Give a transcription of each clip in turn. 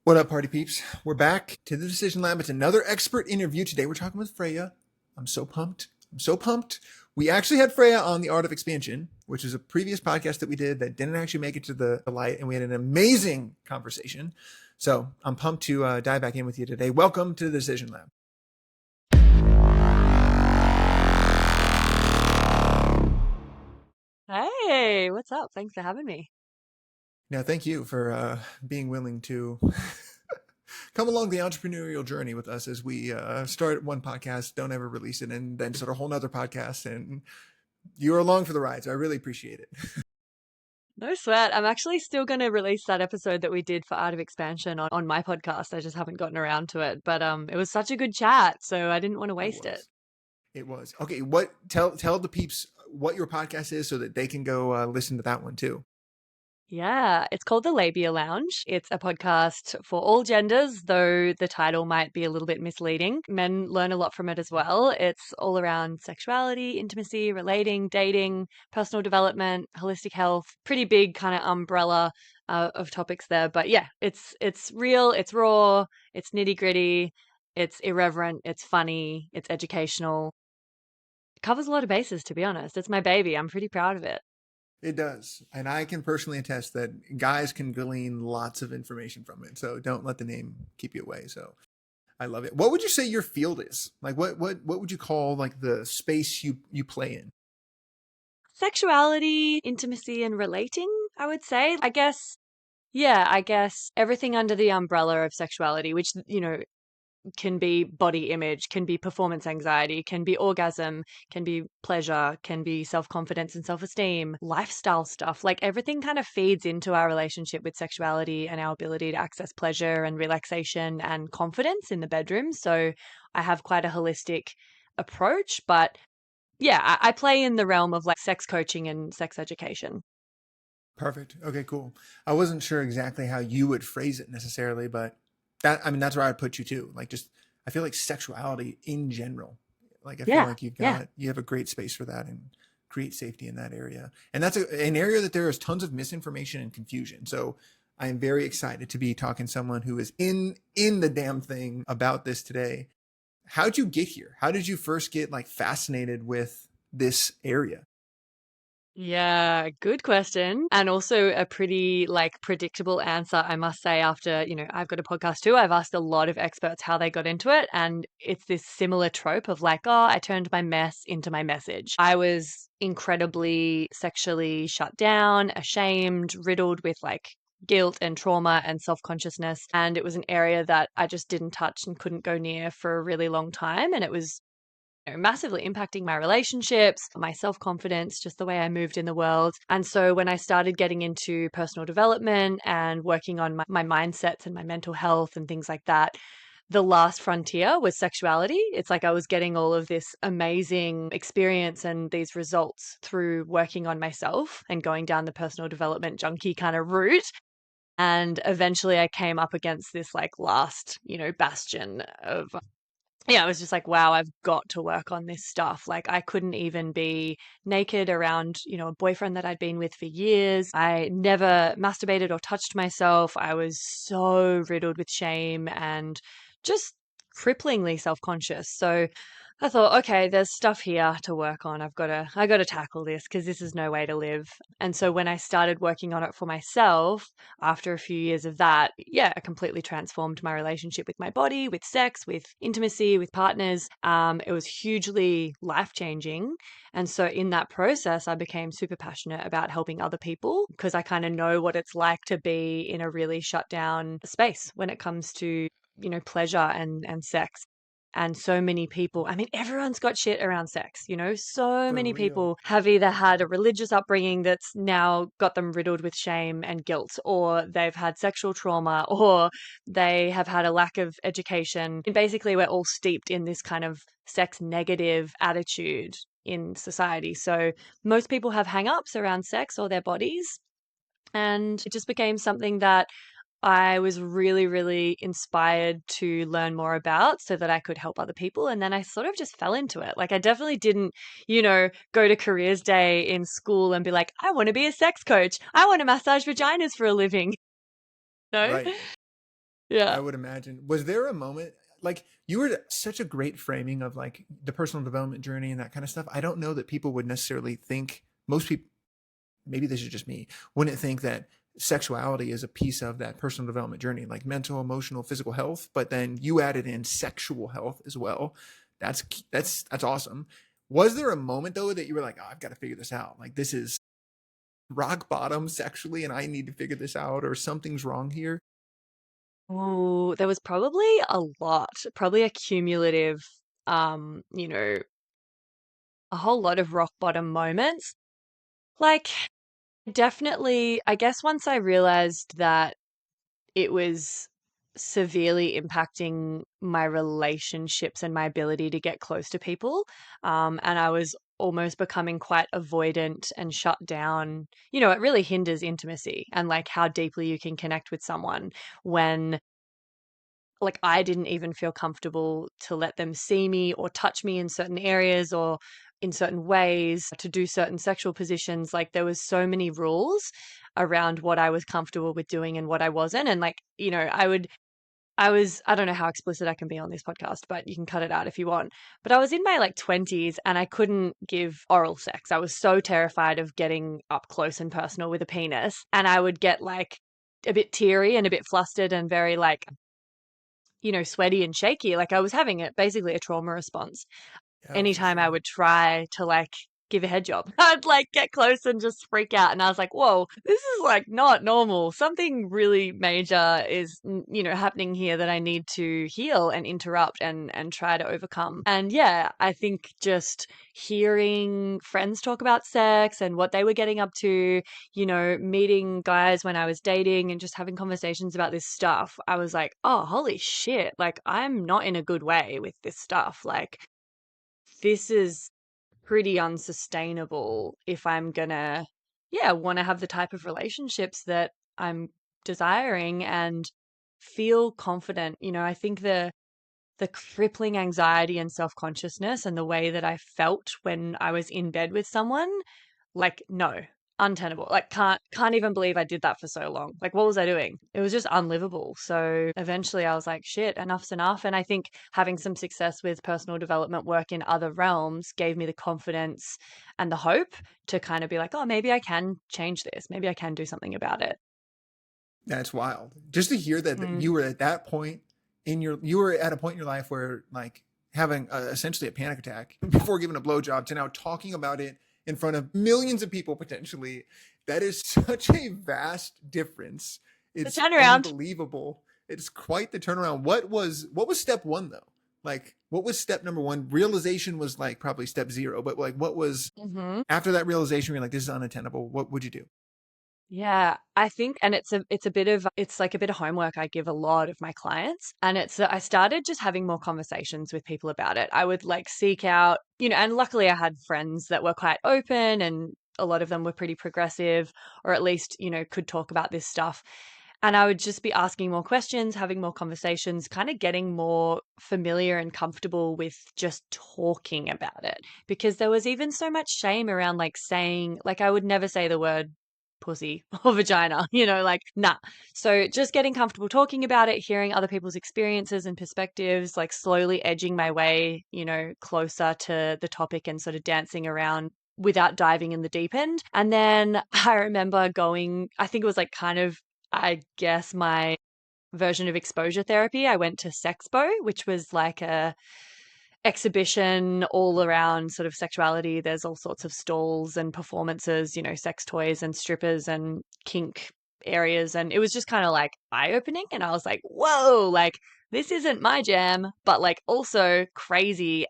What up, party peeps? We're back to the Decision Lab. It's another expert interview. Today we're talking with Freya. I'm so pumped. We actually had Freya on The Art of Expansion, which is a previous podcast that we did that didn't actually make it to the light, and we had an amazing conversation. So I'm pumped to dive back in with you today. Welcome to the Decision Lab. Hey, what's up? Thanks for having me. Now, thank you for being willing to come along the entrepreneurial journey with us as we start one podcast, don't ever release it, and then start a whole nother podcast. And you're along for the ride, so I really appreciate it. No sweat. I'm actually still going to release that episode that we did for Art of Expansion on my podcast. I just haven't gotten around to it. But it was such a good chat, so I didn't want to It waste it. was. It was. Okay, tell the peeps what your podcast is so that they can go listen to that one too. Yeah, it's called the Labia Lounge. It's a podcast for all genders, though the title might be a little bit misleading. Men learn a lot from it as well. It's all around sexuality, intimacy, relating, dating, personal development, holistic health, pretty big kind of umbrella of topics there. But yeah, it's real, it's raw, it's nitty-gritty, it's irreverent, it's funny, it's educational. It covers a lot of bases, to be honest. It's my baby. I'm pretty proud of it. It does. And I can personally attest that guys can glean lots of information from it. So don't let the name keep you away. So I love it. What would you say your field is? Like what would you call like the space you play in? Sexuality, intimacy, and relating, I would say. I guess everything under the umbrella of sexuality, which, can be body image, can be performance anxiety, can be orgasm, can be pleasure, can be self-confidence and self-esteem, lifestyle stuff. Like everything kind of feeds into our relationship with sexuality and our ability to access pleasure and relaxation and confidence in the bedroom. So I have quite a holistic approach, but yeah, I play in the realm of like sex coaching and sex education. Perfect. Okay, cool. I wasn't sure exactly how you would phrase it necessarily, but that's where I'd put you too. Like just I feel like sexuality in general. Like I feel Yeah, like yeah. you have a great space for that and create safety in that area. And that's an area that there is tons of misinformation and confusion. So I am very excited to be talking to someone who is in the damn thing about this today. How'd you get here? How did you first get like fascinated with this area? Yeah, good question. And also a pretty like predictable answer, I must say, after, I've got a podcast too. I've asked a lot of experts how they got into it. And it's this similar trope of like, oh, I turned my mess into my message. I was incredibly sexually shut down, ashamed, riddled with like guilt and trauma and self-consciousness. And it was an area that I just didn't touch and couldn't go near for a really long time. And it was massively impacting my relationships, my self confidence, just the way I moved in the world. And so when I started getting into personal development and working on my mindsets and my mental health and things like that, the last frontier was sexuality. It's like I was getting all of this amazing experience and these results through working on myself and going down the personal development junkie kind of route. And eventually I came up against this like last, bastion of yeah, I was just like, wow, I've got to work on this stuff. Like, I couldn't even be naked around, a boyfriend that I'd been with for years. I never masturbated or touched myself. I was so riddled with shame and just cripplingly self-conscious. So I thought, okay, there's stuff here to work on. I got to tackle this because this is no way to live. And so when I started working on it for myself, after a few years of that, yeah, it completely transformed my relationship with my body, with sex, with intimacy, with partners. It was hugely life changing. And so in that process, I became super passionate about helping other people because I kind of know what it's like to be in a really shut down space when it comes to, pleasure and sex. And so many people, I mean, everyone's got shit around sex, so For many real. people have either had a religious upbringing that's now got them riddled with shame and guilt, or they've had sexual trauma, or they have had a lack of education. And basically, we're all steeped in this kind of sex negative attitude in society. So most people have hang ups around sex or their bodies. And it just became something that I was really, really inspired to learn more about so that I could help other people. And then I sort of just fell into it. Like, I definitely didn't, go to careers day in school and be like, I want to be a sex coach. I want to massage vaginas for a living. No? Right. Yeah. I would imagine. Was there a moment like you were such a great framing of like the personal development journey and that kind of stuff? I don't know that people would necessarily think, most people, maybe this is just me, wouldn't think that sexuality is a piece of that personal development journey, like mental, emotional, physical health. But then you added in sexual health as well. That's that's awesome. Was there a moment though that you were like, oh, I've got to figure this out? Like this is rock bottom sexually, and I need to figure this out, or something's wrong here. Oh, there was probably a lot, probably a cumulative, you know, a whole lot of rock bottom moments. Like, definitely, I guess once I realized that it was severely impacting my relationships and my ability to get close to people. And I was almost becoming quite avoidant and shut down. It really hinders intimacy and like how deeply you can connect with someone when like I didn't even feel comfortable to let them see me or touch me in certain areas or in certain ways to do certain sexual positions. Like there was so many rules around what I was comfortable with doing and what I wasn't. And like, I don't know how explicit I can be on this podcast, but you can cut it out if you want. But I was in my like 20s and I couldn't give oral sex. I was so terrified of getting up close and personal with a penis. And I would get like a bit teary and a bit flustered and very like, sweaty and shaky. Like I was having it basically a trauma response Yeah, for anytime I sure. would try to like give a head job. I'd like get close and just freak out. And I was like, whoa, this is like not normal. Something really major is, happening here that I need to heal and interrupt and try to overcome. And yeah, I think just hearing friends talk about sex and what they were getting up to, meeting guys when I was dating and just having conversations about this stuff, I was like, oh, holy shit. Like, I'm not in a good way with this stuff. Like, this is pretty unsustainable if I'm gonna, yeah, want to have the type of relationships that I'm desiring and feel confident. I think the crippling anxiety and self-consciousness and the way that I felt when I was in bed with someone, like no, untenable. Like can't even believe I did that for so long. Like what was I doing? It was just unlivable. So eventually I was like, shit, enough's enough. And I think having some success with personal development work in other realms gave me the confidence and the hope to kind of be like, oh, maybe I can change this. Maybe I can do something about it. That's wild. Just to hear that Mm. you were at that point you were at a point in your life where like having essentially a panic attack before giving a blowjob to now talking about it in front of millions of people potentially. That is such a vast difference. The It's turnaround. unbelievable. It's quite the turnaround. What was step one though? Like what was step number one? Realization was like probably step zero, but like what was Hmm. after that realization? You're like, this is unattainable. What would you do? Yeah, I think, and it's like a bit of homework I give a lot of my clients. And I started just having more conversations with people about it. I would like seek out, and luckily I had friends that were quite open and a lot of them were pretty progressive or at least, could talk about this stuff. And I would just be asking more questions, having more conversations, kind of getting more familiar and comfortable with just talking about it. Because there was even so much shame around like saying, like, I would never say the word pussy or vagina, like, nah. So just getting comfortable talking about it, hearing other people's experiences and perspectives, like slowly edging my way, closer to the topic and sort of dancing around without diving in the deep end. And then I remember I think it was like kind of, I guess, my version of exposure therapy. I went to Sexpo, which was like a exhibition all around sort of sexuality. There's all sorts of stalls and performances, sex toys and strippers and kink areas. And it was just kind of like eye opening. And I was like, whoa, like this isn't my jam, but like also crazy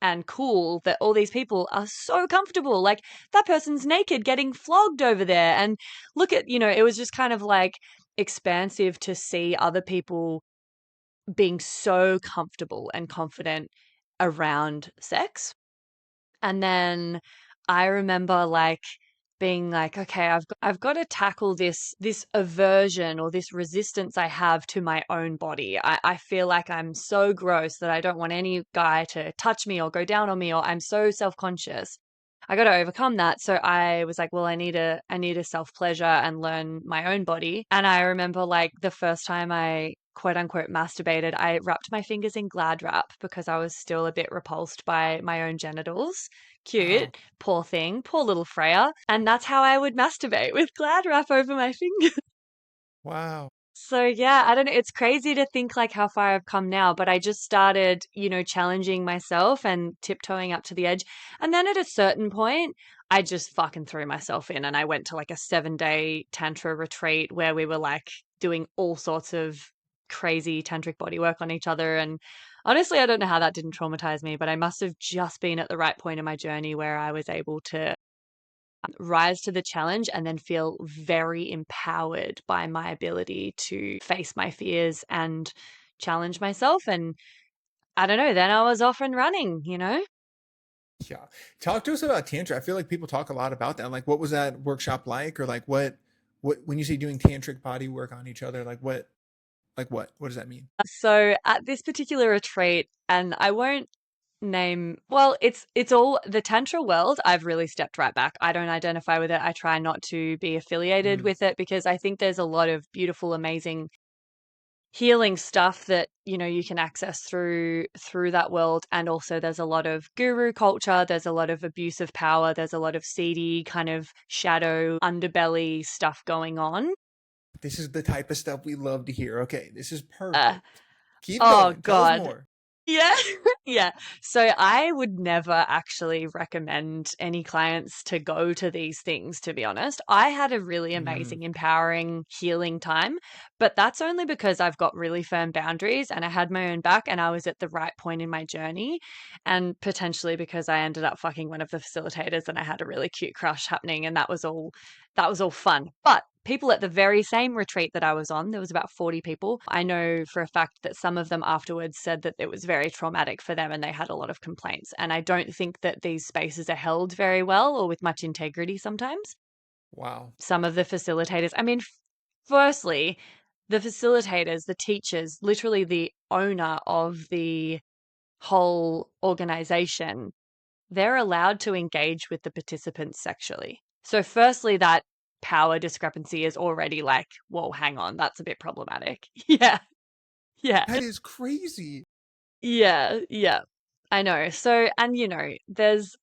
and cool that all these people are so comfortable. Like that person's naked getting flogged over there. And look at, it was just kind of like expansive to see other people being so comfortable and confident around sex. And then I remember like being like, okay, I've got to tackle this aversion or this resistance I have to my own body. I feel like I'm so gross that I don't want any guy to touch me or go down on me, or I'm so self-conscious. I got to overcome that. So I was like, well, I need a self pleasure and learn my own body. And I remember like the first time I quote unquote masturbated, I wrapped my fingers in Glad wrap because I was still a bit repulsed by my own genitals. Oh, Cute, poor thing, poor little Freya. And that's how I would masturbate, with Glad wrap over my fingers. wow. So yeah, I don't know. It's crazy to think like how far I've come now, but I just started, challenging myself and tiptoeing up to the edge. And then at a certain point, I just fucking threw myself in and I went to like a 7-day Tantra retreat where we were like doing all sorts of crazy tantric bodywork on each other. And honestly, I don't know how that didn't traumatize me, but I must have just been at the right point in my journey where I was able to rise to the challenge and then feel very empowered by my ability to face my fears and challenge myself. And I don't know, then I was off and running. Yeah. Talk to us about Tantra. I feel like people talk a lot about that. Like, what was that workshop like? Or like when you say doing tantric body work on each other, what does that mean? So at this particular retreat, and I won't name, well, it's all the Tantra world. I've really stepped right back. I don't identify with it. I try not to be affiliated Mm. with it because I think there's a lot of beautiful, amazing healing stuff that you can access through that world. And also there's a lot of guru culture, there's a lot of abuse of power, there's a lot of seedy kind of shadow underbelly stuff going on. This is the type of stuff we love to hear. Okay, this is uh, perfect. Keep oh going. Tell us god. more. Yeah. Yeah. So I would never actually recommend any clients to go to these things, to be honest. I had a really Mm. amazing, empowering, healing time, but that's only because I've got really firm boundaries and I had my own back and I was at the right point in my journey. And potentially because I ended up fucking one of the facilitators and I had a really cute crush happening, and that was all fun. But people at the very same retreat that I was on, there was about 40 people. I know for a fact that some of them afterwards said that it was very traumatic for them and they had a lot of complaints. And I don't think that these spaces are held very well or with much integrity sometimes. Wow. Some of the facilitators, I mean, firstly, the facilitators, the teachers, literally the owner of the whole organization, they're allowed to engage with the participants sexually. So, firstly, that power discrepancy is already like, whoa, hang on, that's a bit problematic. Yeah, yeah, That is crazy. yeah, yeah. I know. So, and there's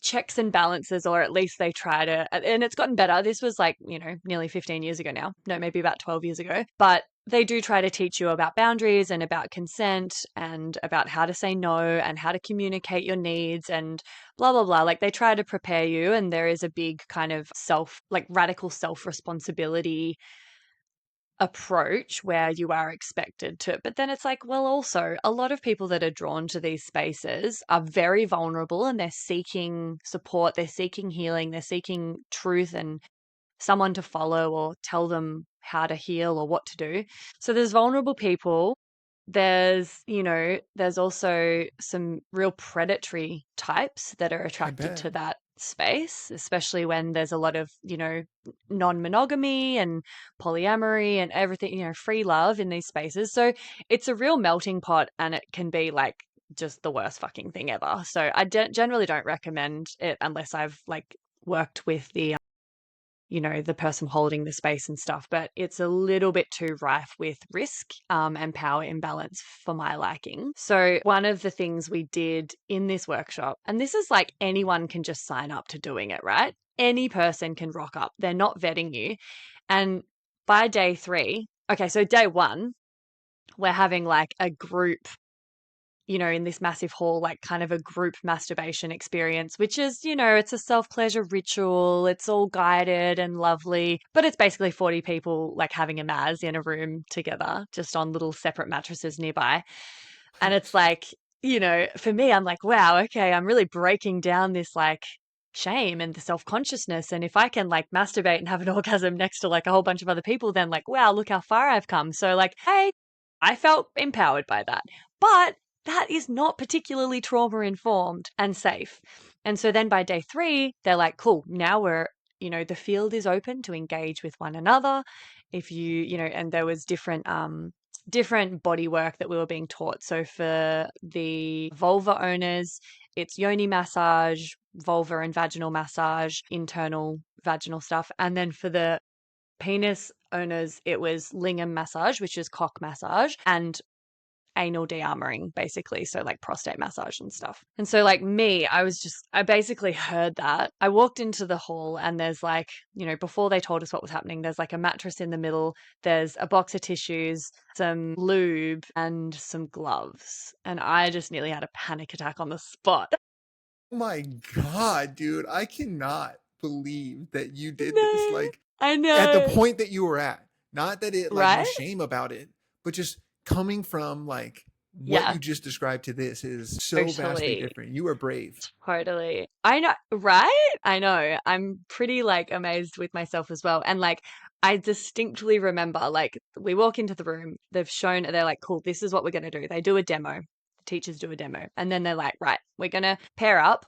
checks and balances, or at least they try to, and it's gotten better. This was like, nearly 15 years ago now. No, maybe about 12 years ago. But they do try to teach you about boundaries and about consent and about how to say no and how to communicate your needs and blah, blah, blah. Like they try to prepare you. And there is a big kind of radical self responsibility approach where you are expected to. But then it's like, well, also, a lot of people that are drawn to these spaces are very vulnerable and they're seeking support, they're seeking healing, they're seeking truth and someone to follow or tell them how to heal or what to do. So there's vulnerable people. There's also some real predatory types that are I attracted bet. to that space, especially when there's a lot of, non-monogamy and polyamory and everything, free love in these spaces. So it's a real melting pot and it can be like just the worst fucking thing ever. So I generally don't recommend it unless I've like worked with the person holding the space and stuff, but it's a little bit too rife with risk and power imbalance for my liking. So, one of the things we did in this workshop, and this is like anyone can just sign up to doing it, right? Any person can rock up, they're not vetting you. And by day 3, okay, so day 1, we're having like a group in this massive hall, like kind of a group masturbation experience, which is, it's a self pleasure ritual. It's all guided and lovely, but it's basically 40 people like having a Maz in a room together, just on little separate mattresses nearby. And it's What? like, for me, I'm like, wow, okay, I'm really breaking down this like shame and the self consciousness. And if I can like masturbate and have an orgasm next to like a whole bunch of other people, then like, wow, look how far I've come. So, like, hey, I felt empowered by that. But that is not particularly trauma informed and safe. And so then by day 3, they're like, cool, now the field is open to engage with one another. If and there was different body work that we were being taught. So for the vulva owners, it's yoni massage, vulva and vaginal massage, internal vaginal stuff. And then for the penis owners, it was lingam massage, which is cock massage, and anal de-armoring, basically. So like prostate massage and stuff. And so like me, I basically heard that. I walked into the hall and there's like, before they told us what was happening, there's like a mattress in the middle, there's a box of tissues, some lube and some gloves. And I just nearly had a panic attack on the spot. Oh my God, dude. I cannot believe that you did this. No, Like, I at the know, point that you were at. Not that it like was right? shame about it, but just coming from like what you Yeah, just described to this is so vastly totally. different. You are brave. Totally. I know, right? I know. I'm pretty like amazed with myself as well. And like, I distinctly remember like we walk into the room, they're like, cool, this is what we're going to do. They do a demo. The teachers do a demo. And then they're like, right, we're going to pair up.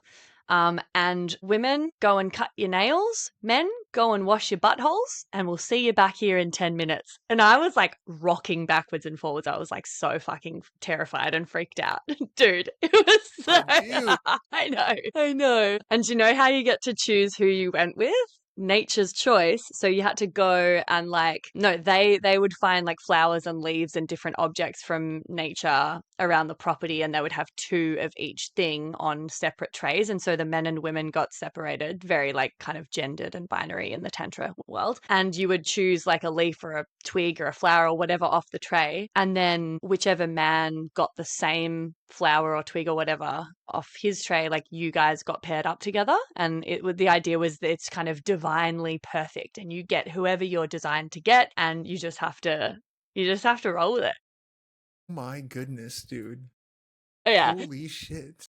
And women go and cut your nails, men go and wash your buttholes, and we'll see you back here in 10 minutes. And I was like rocking backwards and forwards. I was like so fucking terrified and freaked out. Dude, it was Oh, dude. so, I know. And do you know how you get to choose who you went with? Nature's choice. So you had to go and like, no, they would find like flowers and leaves and different objects from nature around the property, and they would have two of each thing on separate trays. And so the men and women got separated, very like kind of gendered and binary in the Tantra world. And you would choose like a leaf or a twig or a flower or whatever off the tray. And then whichever man got the same flower or twig or whatever off his tray, like you guys got paired up together. And the idea was that it's kind of divinely perfect, and you get whoever you're designed to get, and you just have to roll with it. My goodness, dude. Yeah. Holy shit.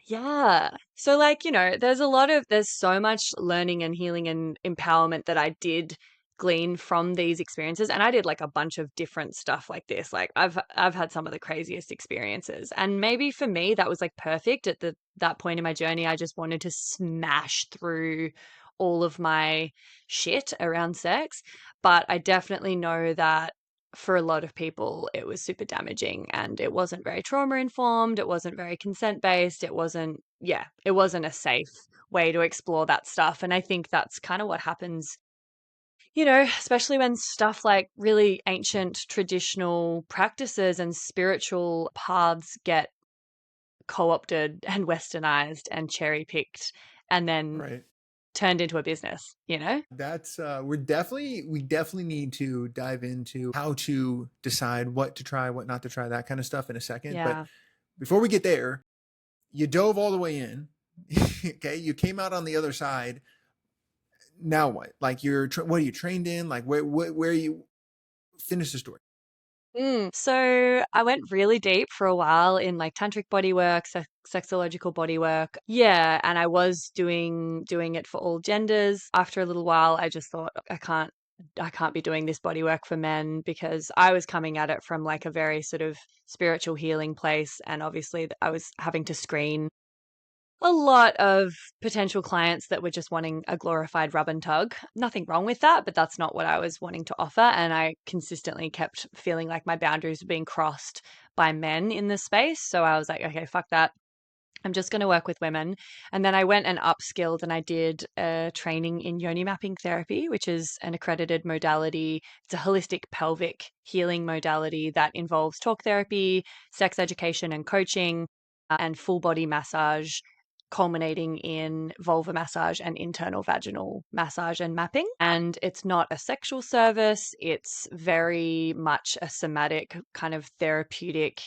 Yeah. So like, there's so much learning and healing and empowerment that I did glean from these experiences. And I did like a bunch of different stuff like this. Like I've had some of the craziest experiences. And maybe for me that was like perfect at that point in my journey. I just wanted to smash through all of my shit around sex. But I definitely know that for a lot of people, it was super damaging, and it wasn't very trauma informed. It wasn't very consent based. It wasn't a safe way to explore that stuff. And I think that's kind of what happens, especially when stuff like really ancient traditional practices and spiritual paths get co opted and westernized and cherry picked and then Right. turned into a business. That's we definitely need to dive into how to decide what to try, what not to try, that kind of stuff in a second. But Yeah. before we get there, you dove all the way in. Okay, you came out on the other side. Now what? Like what are you trained in? Like where you finish the story? So I went really deep for a while in like tantric bodywork, sexological bodywork. Yeah, and I was doing it for all genders. After a little while, I just thought I can't be doing this bodywork for men, because I was coming at it from like a very sort of spiritual healing place, and obviously I was having to screen a lot of potential clients that were just wanting a glorified rub and tug. Nothing wrong with that, but that's not what I was wanting to offer. And I consistently kept feeling like my boundaries were being crossed by men in this space. So I was like, okay, fuck that. I'm just going to work with women. And then I went and upskilled, and I did a training in yoni mapping therapy, which is an accredited modality. It's a holistic pelvic healing modality that involves talk therapy, sex education and coaching, and full body massage, culminating in vulva massage and internal vaginal massage and mapping. And it's not a sexual service, it's very much a somatic kind of therapeutic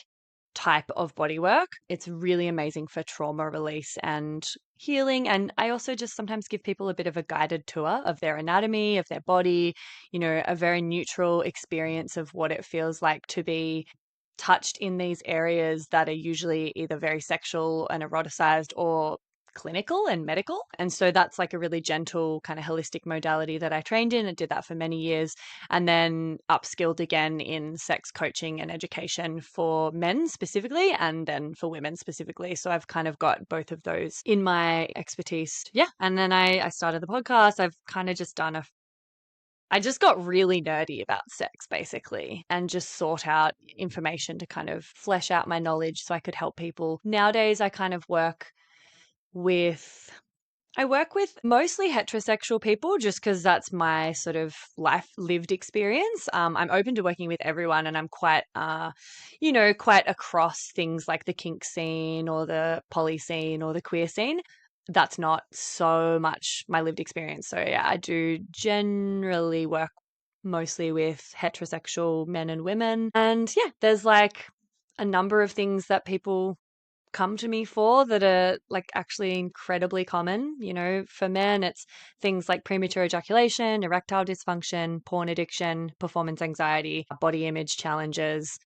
type of bodywork. It's really amazing for trauma release and healing. And I also just sometimes give people a bit of a guided tour of their anatomy, of their body, a very neutral experience of what it feels like to be touched in these areas that are usually either very sexual and eroticized or clinical and medical. And so that's like a really gentle kind of holistic modality that I trained in and did that for many years, and then upskilled again in sex coaching and education for men specifically, and then for women specifically. So I've kind of got both of those in my expertise. Yeah. And then I started the podcast. I've kind of just I just got really nerdy about sex basically, and just sought out information to kind of flesh out my knowledge so I could help people. Nowadays, I kind of work with I work with mostly heterosexual people just because that's my sort of life lived experience. I'm open to working with everyone, and I'm quite, quite across things like the kink scene or the poly scene or the queer scene. That's not so much my lived experience. So yeah, I do generally work mostly with heterosexual men and women. And yeah, there's like a number of things that people come to me for that are like actually incredibly common. For men, it's things like premature ejaculation, erectile dysfunction, porn addiction, performance anxiety, body image challenges,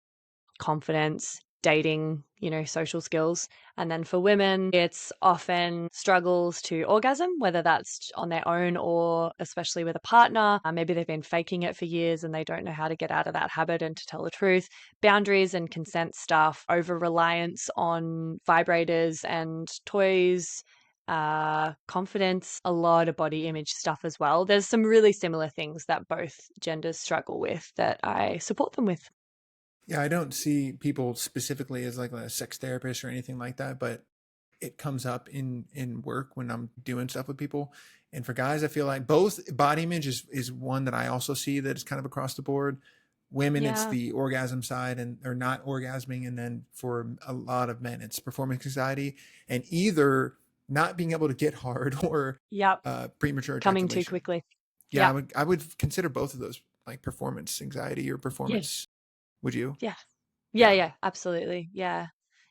confidence, dating, social skills. And then for women, it's often struggles to orgasm, whether that's on their own or especially with a partner. Maybe they've been faking it for years and they don't know how to get out of that habit and to tell the truth. Boundaries and consent stuff, over reliance on vibrators and toys. Confidence, a lot of body image stuff as well. There's some really similar things that both genders struggle with that I support them with. Yeah, I don't see people specifically as like a sex therapist or anything like that, but it comes up in work when I'm doing stuff with people. And for guys, I feel like both body image is one that I also see that is kind of across the board. Women, it's Yeah. the orgasm side and or not orgasming, and then for a lot of men, it's performance anxiety and either not being able to get hard or Yep. premature Coming too ejaculation. quickly. Yeah, Yep. I would consider both of those like performance anxiety or Yeah. performance. Would you? Yeah. Yeah. Yeah. Yeah. Absolutely. Yeah.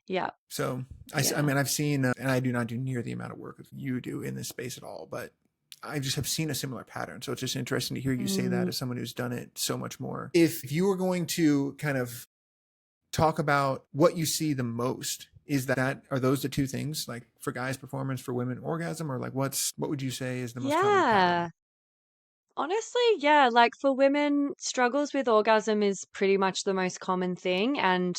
Yeah. So I Yeah. mean, I've seen, and I do not do near the amount of work you do in this space at all, but I just have seen a similar pattern. So it's just interesting to hear you say that Mm, as someone who's done it so much more. If you were going to kind of talk about what you see the most, are those the two things, like for guys performance, for women orgasm, or like what would you say is the most common pattern? yeah. Honestly, yeah, like for women, struggles with orgasm is pretty much the most common thing. And,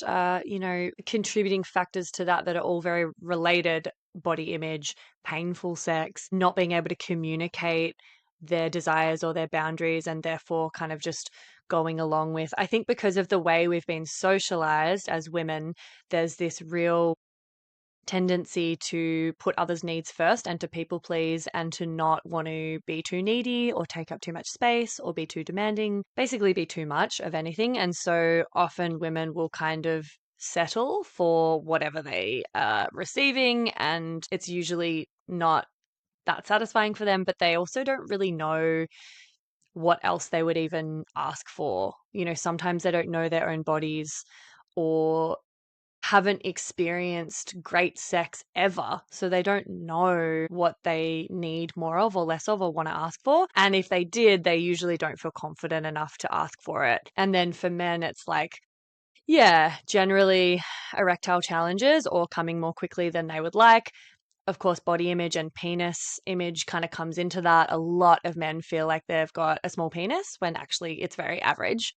contributing factors to that are all very related: body image, painful sex, not being able to communicate their desires or their boundaries, and therefore kind of just going along with. I think because of the way we've been socialized as women, there's this real tendency to put others' needs first and to people please and to not want to be too needy or take up too much space or be too demanding, basically be too much of anything. And so often women will kind of settle for whatever they are receiving, and it's usually not that satisfying for them, but they also don't really know what else they would even ask for. Sometimes they don't know their own bodies or haven't experienced great sex ever. So they don't know what they need more of or less of or want to ask for. And if they did, they usually don't feel confident enough to ask for it. And then for men, it's like, yeah, generally erectile challenges or coming more quickly than they would like. Of course, body image and penis image kind of comes into that. A lot of men feel like they've got a small penis when actually it's very average.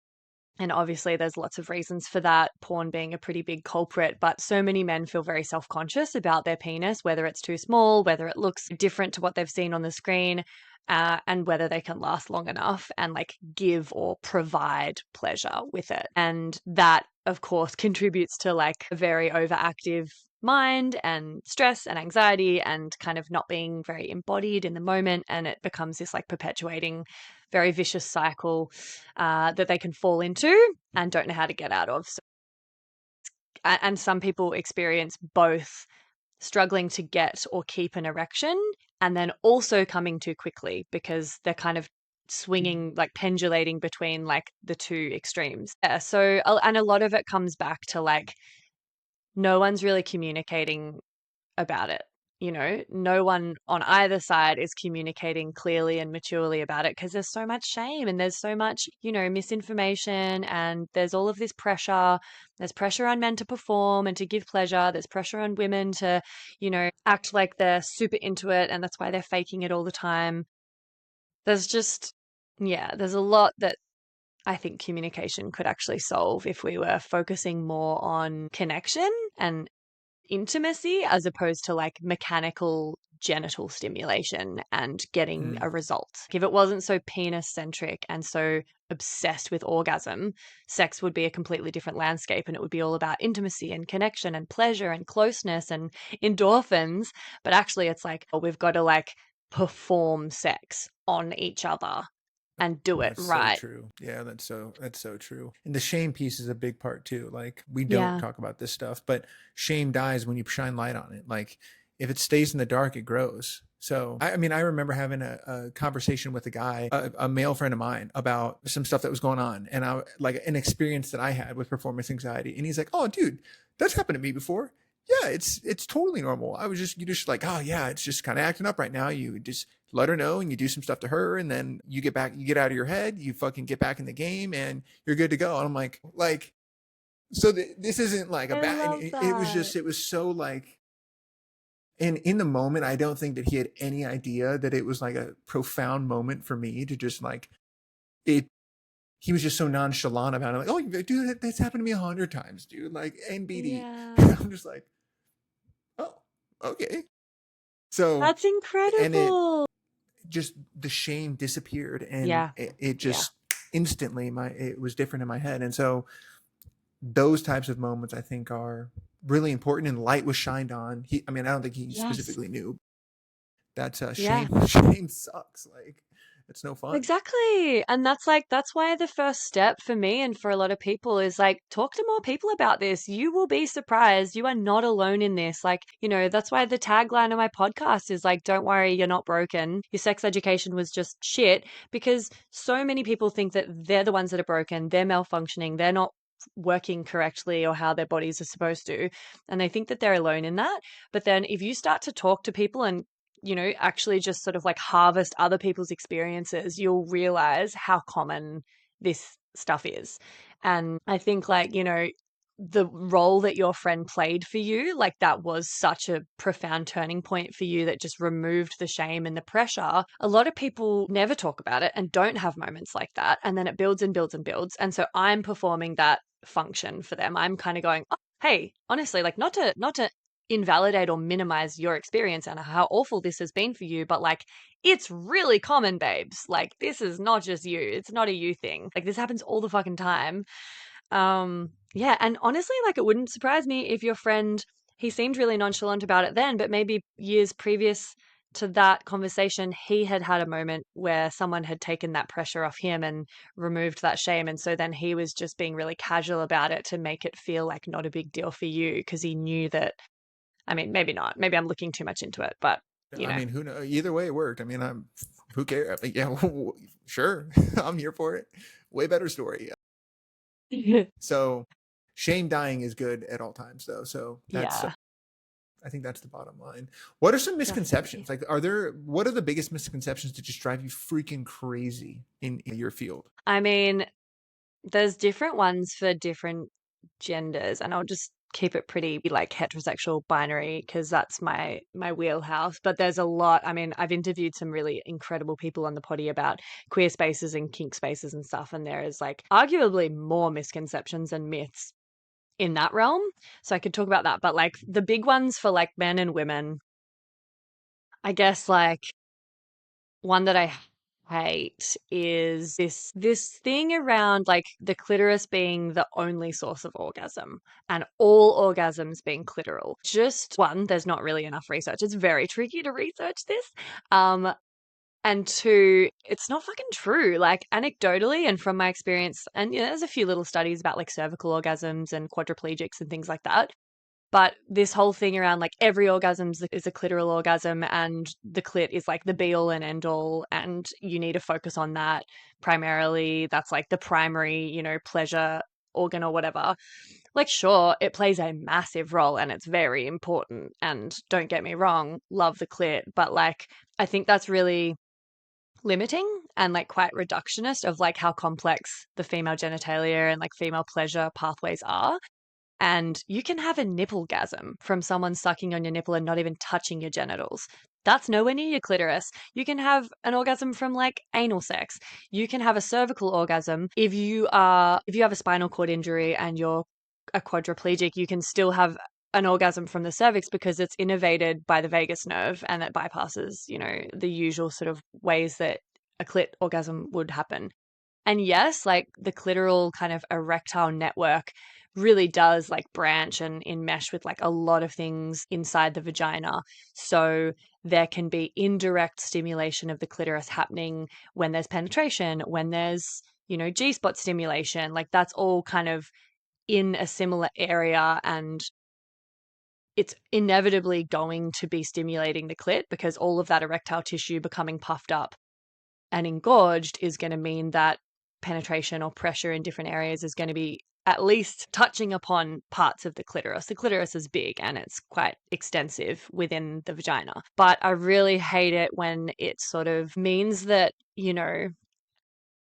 And obviously, there's lots of reasons for that, porn being a pretty big culprit. But so many men feel very self conscious about their penis, whether it's too small, whether it looks different to what they've seen on the screen, and whether they can last long enough and like give or provide pleasure with it. And that, of course, contributes to like a very overactive mind and stress and anxiety and kind of not being very embodied in the moment. And it becomes this like perpetuating, very vicious cycle that they can fall into and don't know how to get out of. So, and some people experience both struggling to get or keep an erection and then also coming too quickly because they're kind of swinging, like pendulating between like the two extremes. Yeah, so, and a lot of it comes back to like no one's really communicating about it. No one on either side is communicating clearly and maturely about it because there's so much shame and there's so much, misinformation, and there's all of this pressure. There's pressure on men to perform and to give pleasure. There's pressure on women to, act like they're super into it and that's why they're faking it all the time. There's just, yeah, there's a lot that I think communication could actually solve if we were focusing more on connection and intimacy as opposed to like mechanical genital stimulation and getting a Mm, result. If it wasn't so penis centric and so obsessed with orgasm, sex would be a completely different landscape, and it would be all about intimacy and connection and pleasure and closeness and endorphins. But actually, it's like, oh, we've got to like perform sex on each other and do it that's so right. true. Yeah, that's so true. And the shame piece is a big part too. Like we don't Yeah. talk about this stuff, but shame dies when you shine light on it. Like if it stays in the dark, it grows. So I mean, I remember having a conversation with a guy, a male friend of mine, about some stuff that was going on, and I like an experience that I had with performance anxiety. And he's like, "Oh, dude, that's happened to me before. Yeah, it's totally normal. I was just you just like, oh yeah, it's just kind of acting up right now. You just let her know and you do some stuff to her, and then you get back, you get out of your head, you fucking get back in the game, and you're good to go." And I'm like, so this isn't like a I bad. And love it was that. just, it was so like, and in the moment, I don't think that he had any idea that it was like a profound moment for me to just like it. He was just so nonchalant about it, like, "Oh, dude, that's happened to me 100 times, dude." Like NBD. Yeah. I'm just like, "Oh, okay." So, That's and it incredible. just, the shame disappeared, and Yeah. it Yeah. just instantly, it was different in my head. And so those types of moments I think are really important, and light was shined on. I mean, I don't think he Yes. specifically knew that Yeah. shame sucks. Like it's no fun. Exactly. And that's like, that's why the first step for me and for a lot of people is like, talk to more people about this. You will be surprised. You are not alone in this. Like, that's why the tagline of my podcast is like, don't worry, you're not broken. Your sex education was just shit, because so many people think that they're the ones that are broken, they're malfunctioning, they're not working correctly or how their bodies are supposed to. And they think that they're alone in that. But then if you start to talk to people and actually just sort of like harvest other people's experiences, you'll realize how common this stuff is. And I think, like, the role that your friend played for you, like that was such a profound turning point for you that just removed the shame and the pressure. A lot of people never talk about it and don't have moments like that. And then it builds and builds and builds. And so I'm performing that function for them. I'm kind of going, oh, hey, honestly, like not to invalidate or minimize your experience and how awful this has been for you, but like it's really common, babes. Like this is not just you. It's not a you thing. Like this happens all the fucking time. Yeah, and honestly, like it wouldn't surprise me if your friend, he seemed really nonchalant about it then, but maybe years previous to that conversation, he had had a moment where someone had taken that pressure off him and removed that shame. And so then he was just being really casual about it to make it feel like not a big deal for you, because he knew that, I mean, maybe not. Maybe I'm looking too much into it, but you I know. mean, who knows? Either way, it worked. I mean, who cares? Like, yeah, sure, I'm here for it. Way better story. So, shame dying is good at all times, though. So that's, Yeah, I think that's the bottom line. What are some definitely. misconceptions? Like, what are the biggest misconceptions that just drive you freaking crazy in your field? I mean, there's different ones for different genders, and I'll just keep it pretty like heterosexual binary because that's my wheelhouse. But there's a lot. I mean, I've interviewed some really incredible people on the potty about queer spaces and kink spaces and stuff, and there is like arguably more misconceptions and myths in that realm. So I could talk about that. But like the big ones for like men and women, I guess like one that I hate is this thing around like the clitoris being the only source of orgasm and all orgasms being clitoral. Just one, there's not really enough research. It's very tricky to research this. Um, and two, it's not fucking true. Like anecdotally and from my experience, and there's a few little studies about like cervical orgasms and quadriplegics and things like that. But this whole thing around like every orgasm is a clitoral orgasm, and the clit is like the be all and end all, and you need to focus on that primarily. That's like the primary, pleasure organ or whatever. Like, sure, it plays a massive role and it's very important. And don't get me wrong, love the clit. But like, I think that's really limiting and like quite reductionist of like how complex the female genitalia and like female pleasure pathways are. And you can have a nipplegasm from someone sucking on your nipple and not even touching your genitals. That's nowhere near your clitoris. You can have an orgasm from like anal sex. You can have a cervical orgasm if you have a spinal cord injury and you're a quadriplegic. You can still have an orgasm from the cervix because it's innervated by the vagus nerve and that bypasses, the usual sort of ways that a clit orgasm would happen. And yes, like the clitoral kind of erectile network really does like branch and enmesh with like a lot of things inside the vagina. So there can be indirect stimulation of the clitoris happening when there's penetration, when there's, G-spot stimulation. Like that's all kind of in a similar area, and it's inevitably going to be stimulating the clit because all of that erectile tissue becoming puffed up and engorged is going to mean that penetration or pressure in different areas is going to be at least touching upon parts of the clitoris. The clitoris is big and it's quite extensive within the vagina. But I really hate it when it sort of means that,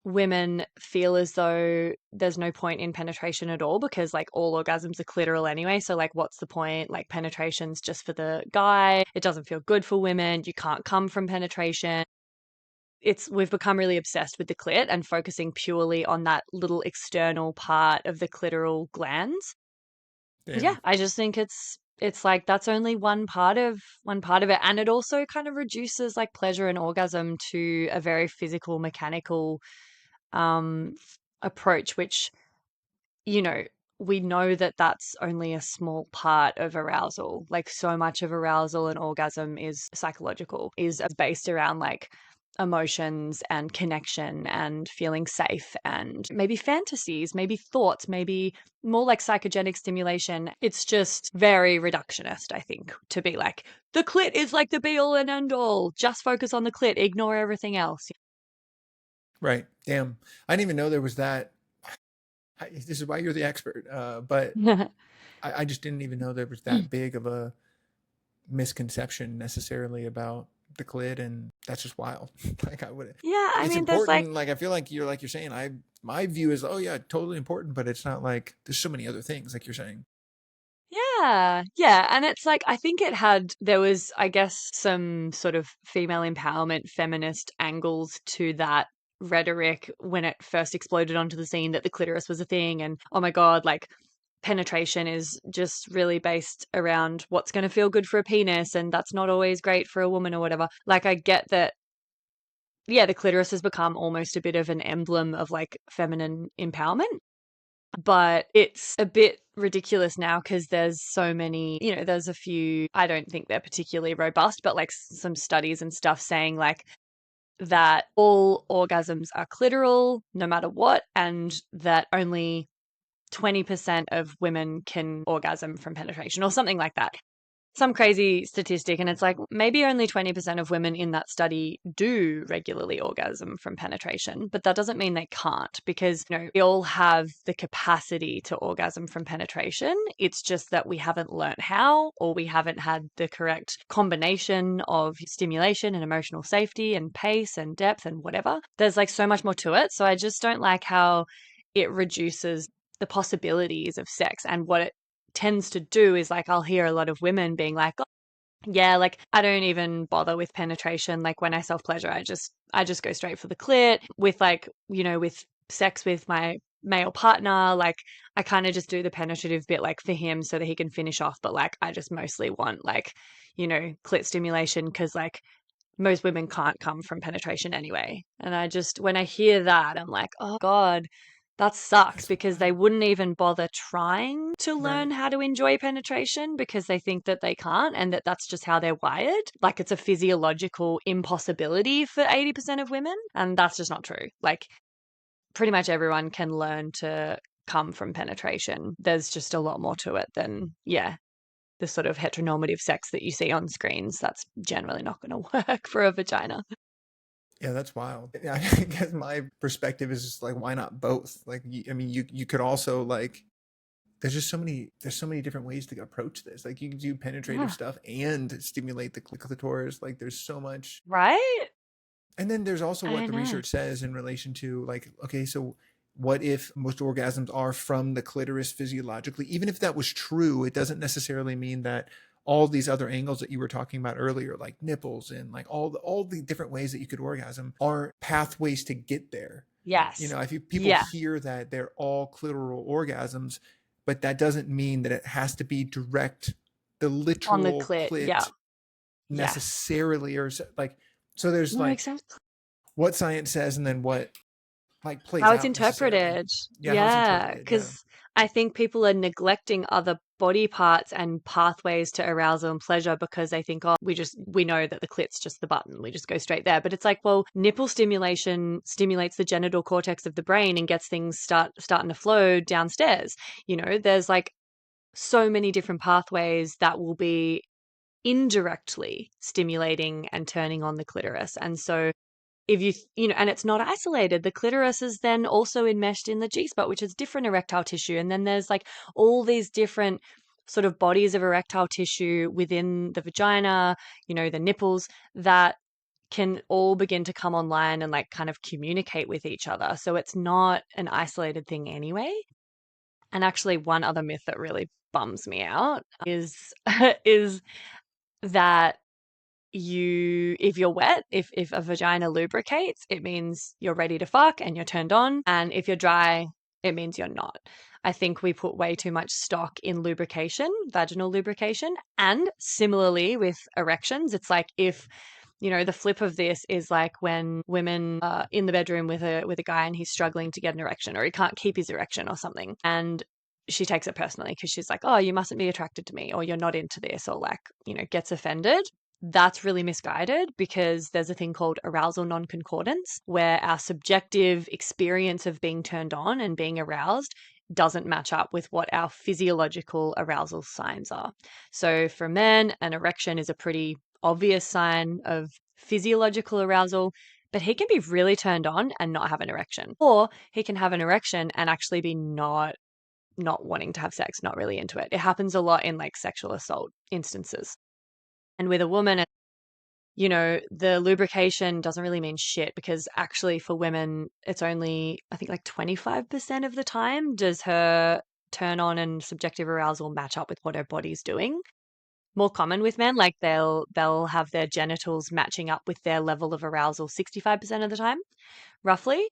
women feel as though there's no point in penetration at all because like all orgasms are clitoral anyway. So like what's the point? Like penetration's just for the guy. It doesn't feel good for women. You can't come from penetration. We've become really obsessed with the clit and focusing purely on that little external part of the clitoral glands. Damn. Yeah, I just think it's like that's only one part of it, and it also kind of reduces like pleasure and orgasm to a very physical, mechanical approach, which we know that that's only a small part of arousal. Like so much of arousal and orgasm is psychological, is based around like emotions and connection and feeling safe and maybe fantasies, maybe thoughts, maybe more like psychogenic stimulation. It's just very reductionist, I think, to be like, the clit is like the be all and end all. Just focus on the clit, ignore everything else. Right. Damn. I didn't even know there was that. This is why you're the expert. But I just didn't even know there was that big of a misconception necessarily about the clit, and that's just wild. Like I would. Yeah, I It's mean, there's important. Like I feel like you're saying. My view is, oh yeah, totally important, but it's not like there's so many other things like you're saying. Yeah, yeah. And it's like, I think there was, I guess, some sort of female empowerment feminist angles to that rhetoric when it first exploded onto the scene that the clitoris was a thing. And oh my God, like penetration is just really based around what's going to feel good for a penis. And that's not always great for a woman or whatever. Like, I get that. Yeah, the clitoris has become almost a bit of an emblem of like feminine empowerment, but it's a bit ridiculous now because there's so many, there's a few, I don't think they're particularly robust, but like some studies and stuff saying like that all orgasms are clitoral no matter what, and that only 20% of women can orgasm from penetration or something like that. Some crazy statistic, and it's like maybe only 20% of women in that study do regularly orgasm from penetration, but that doesn't mean they can't, because we all have the capacity to orgasm from penetration. It's just that we haven't learned how, or we haven't had the correct combination of stimulation and emotional safety and pace and depth and whatever. There's like so much more to it. So I just don't like how it reduces the possibilities of sex. And what it tends to do is like I'll hear a lot of women being like, oh, yeah, like I don't even bother with penetration. Like when I self pleasure, I just go straight for the clit. With like, with sex with my male partner, like I kind of just do the penetrative bit like for him so that he can finish off, but like I just mostly want like, clit stimulation because like most women can't come from penetration anyway. And when I hear that, I'm like, oh God, that sucks, That's because they wild. wouldn't even bother trying to learn Right. how to enjoy penetration because they think that they can't and that that's just how they're wired. Like it's a physiological impossibility for 80% of women. And that's just not true. Like pretty much everyone can learn to come from penetration. There's just a lot more to it than, yeah, the sort of heteronormative sex that you see on screens. That's generally not going to work for a vagina. Yeah, that's wild. Yeah, I guess my perspective is just like, why not both? Like, I mean, you could also like, there's so many different ways to approach this. Like, you can do penetrative Yeah. stuff and stimulate the clitoris. Like, there's so much. Right? And then there's also what I the know. research says in relation to like, okay, so what if most orgasms are from the clitoris physiologically? Even if that was true, it doesn't necessarily mean that all these other angles that you were talking about earlier, like nipples and like all the different ways that you could orgasm, are pathways to get there. Yes. If people Yeah. hear that they're all clitoral orgasms, but that doesn't mean that it has to be direct, the On the literal clit. Yeah. clit Yes. necessarily, or like, so there's No, like exactly. what science says and then what like plays How it's out necessarily. interpreted. Yeah, how it's Yeah, interpreted. Yeah. because I think people are neglecting other body parts and pathways to arousal and pleasure because they think, oh, we know that the clit's just the button. We just go straight there. But it's like, well, nipple stimulation stimulates the genital cortex of the brain and gets things starting to flow downstairs. There's like so many different pathways that will be indirectly stimulating and turning on the clitoris. And so if and it's not isolated. The clitoris is then also enmeshed in the G spot, which is different erectile tissue. And then there's like all these different sort of bodies of erectile tissue within the vagina, the nipples that can all begin to come online and like kind of communicate with each other. So it's not an isolated thing anyway. And actually, one other myth that really bums me out is is that if you're wet, if a vagina lubricates, it means you're ready to fuck and you're turned on. And if you're dry, it means you're not. I think we put way too much stock in lubrication, vaginal lubrication. And similarly with erections, it's like if the flip of this is like when women are in the bedroom with a guy and he's struggling to get an erection or he can't keep his erection or something, and she takes it personally because she's like, oh, you mustn't be attracted to me, or you're not into this, or like, gets offended. That's really misguided because there's a thing called arousal non-concordance where our subjective experience of being turned on and being aroused doesn't match up with what our physiological arousal signs are. So for men, an erection is a pretty obvious sign of physiological arousal, but he can be really turned on and not have an erection. Or he can have an erection and actually be not wanting to have sex, not really into it. It happens a lot in like sexual assault instances. And with a woman, the lubrication doesn't really mean shit because actually for women, it's only, I think, like 25% of the time does her turn on and subjective arousal match up with what her body's doing. More common with men, like they'll have their genitals matching up with their level of arousal 65% of the time, roughly.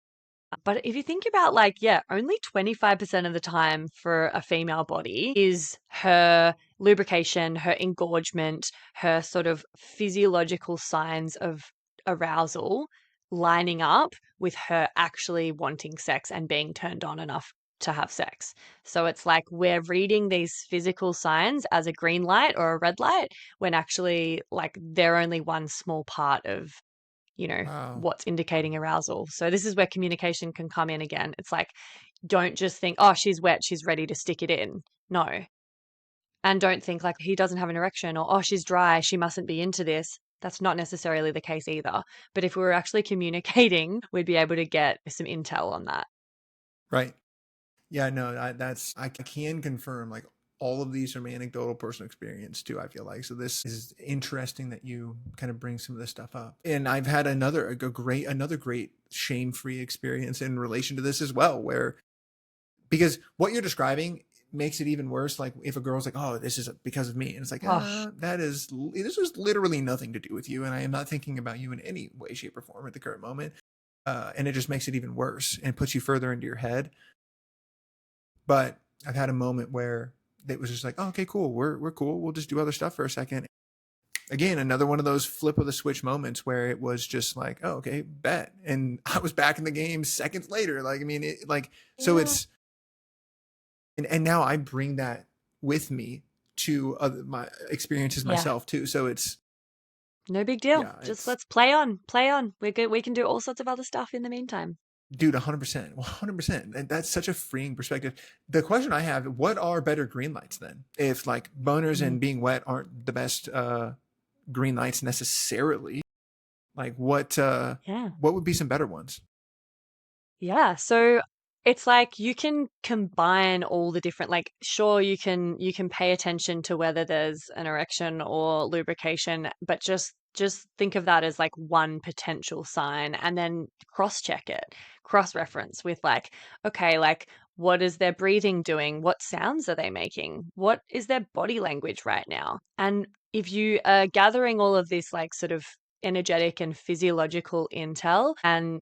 But if you think about like, yeah, only 25% of the time for a female body is her lubrication, her engorgement, her sort of physiological signs of arousal lining up with her actually wanting sex and being turned on enough to have sex. So it's like we're reading these physical signs as a green light or a red light when actually like they're only one small part of Wow. what's indicating arousal. So this is where communication can come in again. It's like, don't just think, oh, she's wet, she's ready to stick it in. No. And don't think like he doesn't have an erection or, oh, she's dry, she mustn't be into this. That's not necessarily the case either. But if we were actually communicating, we'd be able to get some intel on that. Right. Yeah, no, I can confirm like all of these from anecdotal personal experience too, I feel like. So this is interesting that you kind of bring some of this stuff up. And I've had another great shame-free experience in relation to this as well, where because what you're describing makes it even worse. Like if a girl's like, oh, this is because of me. And it's like, Oh, this has literally nothing to do with you. And I am not thinking about you in any way, shape, or form at the current moment. And it just makes it even worse and puts you further into your head. But I've had a moment where it was just like, oh, okay, cool. We're cool. We'll just do other stuff for a second. Again, another one of those flip of the switch moments where it was just like, oh, okay, bet. And I was back in the game seconds later. Like, I mean, so yeah. it's, and now I bring that with me to my experiences Yeah. myself too. So it's, No big deal. yeah, Just it's, let's play on. Play on. We're good. We can do all sorts of other stuff in the meantime. dude, 100%, 100%. And that's such a freeing perspective. The question I have, what are better green lights then? If like boners Mm. and being wet aren't the best green lights necessarily, like Yeah. what would be some better ones? Yeah, so it's like you can combine all the different like sure you can pay attention to whether there's an erection or lubrication, but just think of that as like one potential sign and then cross-check it, cross-reference with like, okay, like what is their breathing doing? What sounds are they making? What is their body language right now? And if you are gathering all of this like sort of energetic and physiological intel and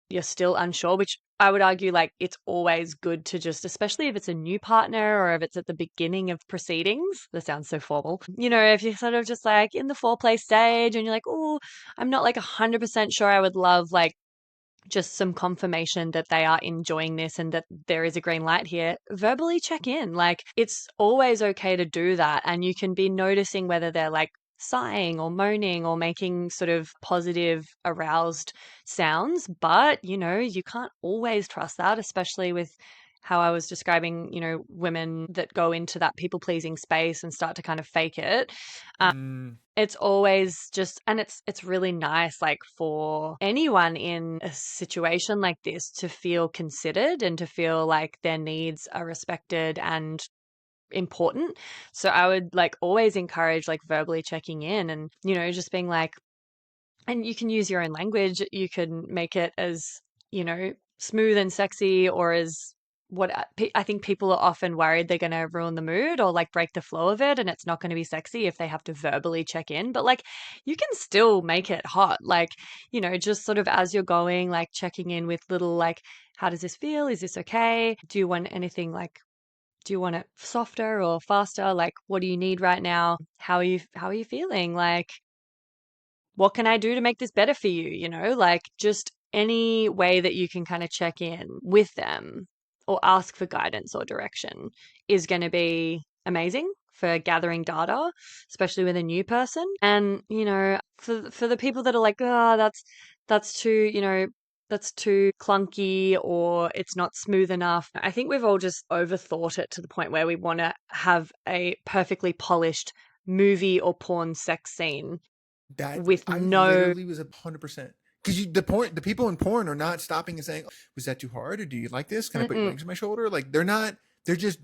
you're still unsure, which I would argue like it's always good to just, especially if it's a new partner or if it's at the beginning of proceedings, that sounds so formal. You know, if you're sort of just like in the foreplay stage and you're like, oh, I'm not like 100% sure I would love like just some confirmation that they are enjoying this and that there is a green light here, verbally check in. Like it's always okay to do that. And you can be noticing whether they're like sighing or moaning or making sort of positive, aroused sounds. But, you know, you can't always trust that, especially with how I was describing, you know, women that go into that people pleasing space and start to kind of fake it. Mm, It's always just, and it's really nice like for anyone in a situation like this to feel considered and to feel like their needs are respected and important. So I would like always encourage like verbally checking in and, you know, just being like, and you can use your own language. You can make it as, you know, smooth and sexy, or as what I think people are often worried they're going to ruin the mood or like break the flow of it and it's not going to be sexy if they have to verbally check in. But like you can still make it hot. Like, you know, just sort of as you're going, like checking in with little like, how does this feel? Is this okay? Do you want anything like, do you want it softer or faster? Like, what do you need right now? How are you feeling? Like, what can I do to make this better for you? You know, like just any way that you can kind of check in with them or ask for guidance or direction is going to be amazing for gathering data, especially with a new person. And, you know, for the people that are like, oh, that's too, you know, that's too clunky or it's not smooth enough. I think we've all just overthought it to the point where we want to have a perfectly polished movie or porn sex scene that with I no. literally was 100%. Because the people in porn are not stopping and saying, "Oh, was that too hard? Or do you like this? Can I put your Mm-mm. legs on my shoulder?" Like they're not.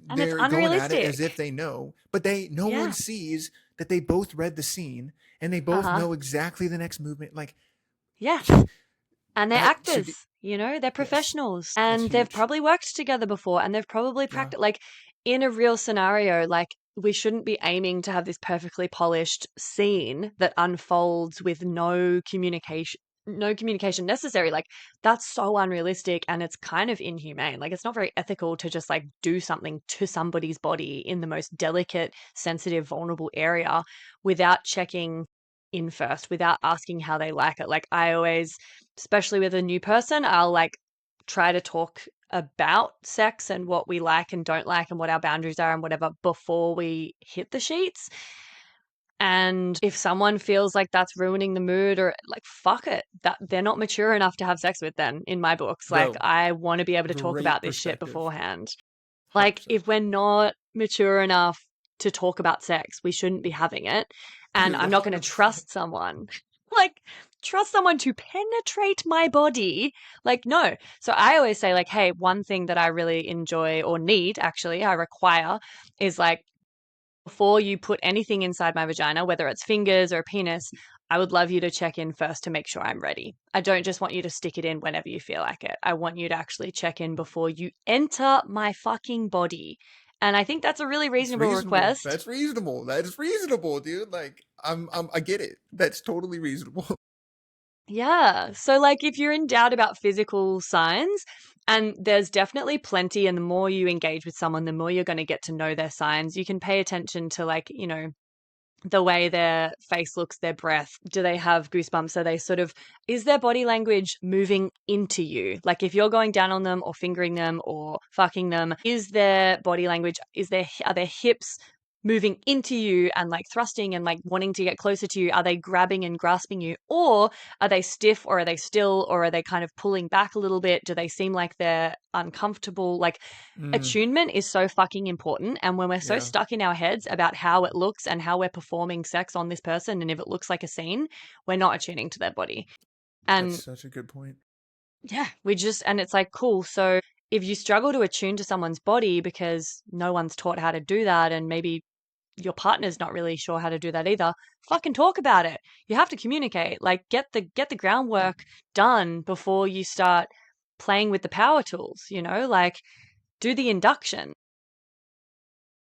And it's They're going at it unrealistic. as if they know, but no one Yeah. sees that they both read the scene and they both Uh-huh. know exactly the next movement. Like Yeah. And they're that should be actors, you know, they're yes, professionals that's and they've huge. probably worked together before and they've probably Yeah, practiced like in a real scenario, like we shouldn't be aiming to have this perfectly polished scene that unfolds with no communication necessary. Like that's so unrealistic and it's kind of inhumane. Like it's not very ethical to just like do something to somebody's body in the most delicate, sensitive, vulnerable area without checking in first, without asking how they like it. Like I always, especially with a new person, I'll like try to talk about sex and what we like and don't like and what our boundaries are and whatever before we hit the sheets. And if someone feels like that's ruining the mood or like fuck it, that they're not mature enough to have sex with then in my books. Like bro, I want to be able to talk great about this shit perspective. beforehand. Like 100%. if we're not mature enough to talk about sex, we shouldn't be having it. And Dude, I'm not going to 100%. trust someone. Like trust someone to penetrate my body. Like no. So I always say like, hey, one thing that I really enjoy or need actually, I require is like before you put anything inside my vagina, whether it's fingers or a penis, I would love you to check in first to make sure I'm ready. I don't just want you to stick it in whenever you feel like it. I want you to actually check in before you enter my fucking body. And I think that's a really It's reasonable reasonable. request. That's reasonable. That's reasonable, dude. Like I get it. That's totally reasonable. Yeah. So, like, if you're in doubt about physical signs, and there's definitely plenty, and the more you engage with someone, the more you're going to get to know their signs. You can pay attention to, like, you know, the way their face looks, their breath. Do they have goosebumps? Are they sort of, is their body language moving into you? Like if you're going down on them or fingering them or fucking them, is their body language, are their hips moving into you and like thrusting and like wanting to get closer to you? Are they grabbing and grasping you? Or are they stiff or are they still or are they kind of pulling back a little bit? Do they seem like they're uncomfortable? Like Mm, attunement is so fucking important. And when we're so yeah, stuck in our heads about how it looks and how we're performing sex on this person, and if it looks like a scene, we're not attuning to their body. that's And such a good point. yeah, and it's like, cool. So if you struggle to attune to someone's body because no one's taught how to do that, and maybe your partner's not really sure how to do that either, fucking talk about it. You have to communicate. Like get the groundwork done before you start playing with the power tools, you know, like do the induction.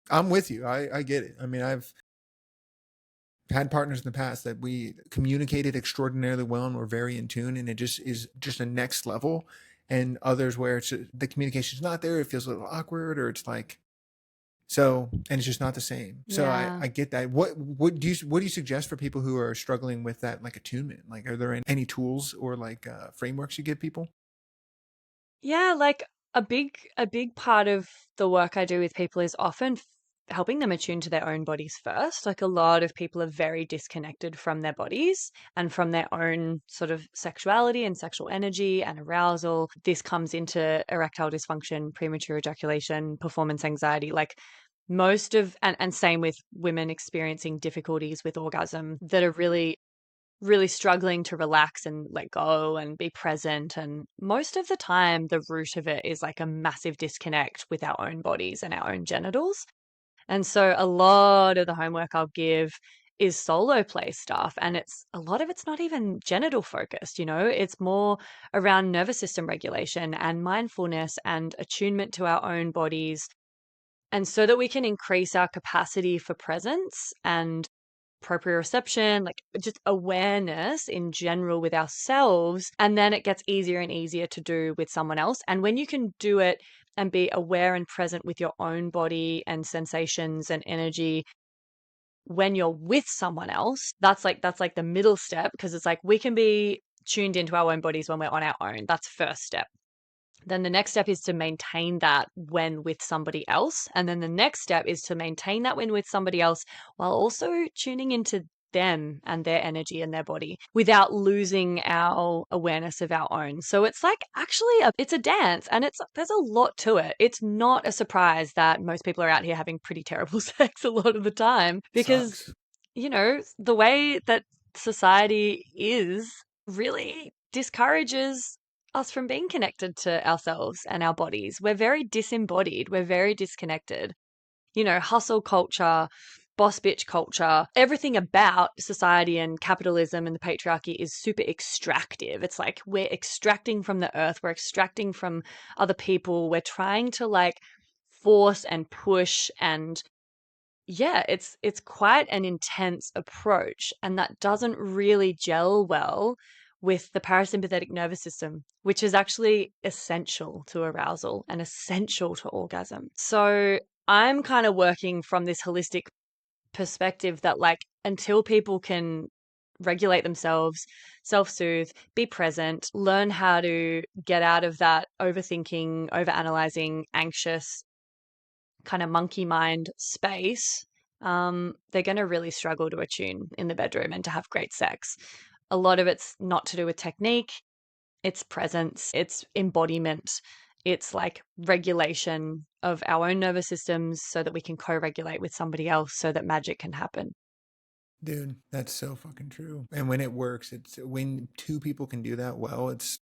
I'm with you. I get it. I mean, I've had partners in the past that we communicated extraordinarily well and were very in tune, and it just is just a next level. and others where it's the communication's not there, it feels a little awkward, or it's like, so, and it's just not the same. So Yeah. I get that. What do you suggest for people who are struggling with that, like attunement? Like, are there any tools or like frameworks you give people? Yeah, like a big part of the work I do with people is often helping them attune to their own bodies first. Like a lot of people are very disconnected from their bodies and from their own sort of sexuality and sexual energy and arousal. This comes into erectile dysfunction, premature ejaculation, performance anxiety, like most of and same with women experiencing difficulties with orgasm that are really struggling to relax and let go and be present. And most of the time, the root of it is like a massive disconnect with our own bodies and our own genitals. And so a lot of the homework I'll give is solo play stuff. And it's a lot of it's not even genital focused, it's more around nervous system regulation and mindfulness and attunement to our own bodies. And so that we can increase our capacity for presence and proprioception, like just awareness in general with ourselves. And then it gets easier and easier to do with someone else. And when you can do it and be aware and present with your own body and sensations and energy when you're with someone else, that's like the middle step, because it's like we can be tuned into our own bodies when we're on our own. That's first step. Then the next step is to maintain that when with somebody else. And then the next step is to maintain that when with somebody else while also tuning into them and their energy and their body without losing our awareness of our own. So it's like actually it's a dance, and there's a lot to it. It's not a surprise that most people are out here having pretty terrible sex a lot of the time, because Sucks. the way that society is really discourages us from being connected to ourselves and our bodies. We're very disembodied, we're very disconnected. Hustle culture, boss bitch culture, everything about society and capitalism and the patriarchy is super extractive. It's like we're extracting from the earth, we're extracting from other people, we're trying to like force and push. And yeah, it's quite an intense approach, and that doesn't really gel well with the parasympathetic nervous system, which is actually essential to arousal and essential to orgasm. So I'm kind of working from this holistic perspective that like until people can regulate themselves, self-soothe, be present, learn how to get out of that overthinking, overanalyzing, anxious kind of monkey mind space, they're going to really struggle to attune in the bedroom and to have great sex. A lot of it's not to do with technique, it's presence, it's embodiment, it's like regulation of our own nervous systems so that we can co regulate with somebody else so that magic can happen. Dude, that's so fucking true. And when it works, it's when two people can do that well, it's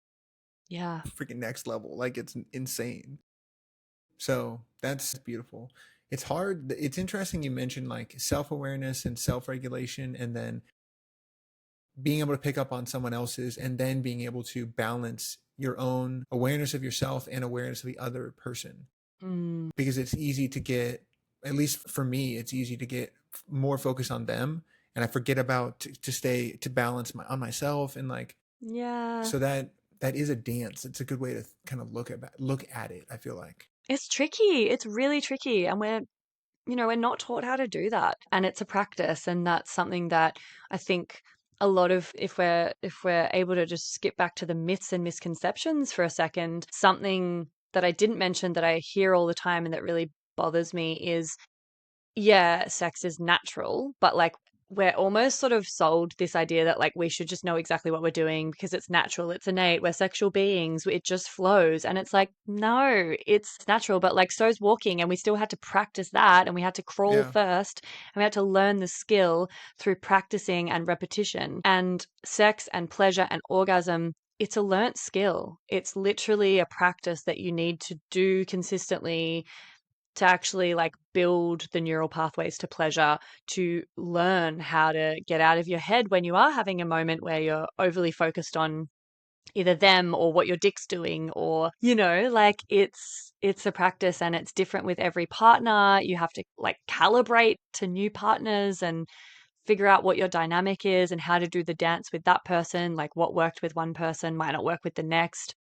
Yeah. freaking next level. Like, it's insane. So that's beautiful. It's hard. It's interesting you mentioned like self awareness and self regulation, and then being able to pick up on someone else's, and then being able to balance your own awareness of yourself and awareness of the other person. Mm, Because it's easy to get, at least for me, it's easy to get more focused on them, and I forget about to stay to balance on myself, and like, yeah. so that is a dance. It's a good way to kind of look at it, I feel like. It's tricky. It's really tricky. And we're not taught how to do that. And it's a practice. And that's something that I think a lot of, if we're able to just skip back to the myths and misconceptions for a second, something that I didn't mention that I hear all the time and that really bothers me is, yeah, sex is natural, but like we're almost sort of sold this idea that like we should just know exactly what we're doing because it's natural, it's innate, we're sexual beings, it just flows. And it's like, no, it's natural, but like so's walking, and we still had to practice that, and we had to crawl Yeah. first, and we had to learn the skill through practicing and repetition. And sex and pleasure and orgasm, it's a learnt skill. It's literally a practice that you need to do consistently to actually like build the neural pathways to pleasure, to learn how to get out of your head when you are having a moment where you're overly focused on either them or what your dick's doing, or like it's a practice, and it's different with every partner. You have to like calibrate to new partners and figure out what your dynamic is and how to do the dance with that person. Like what worked with one person might not work with the next.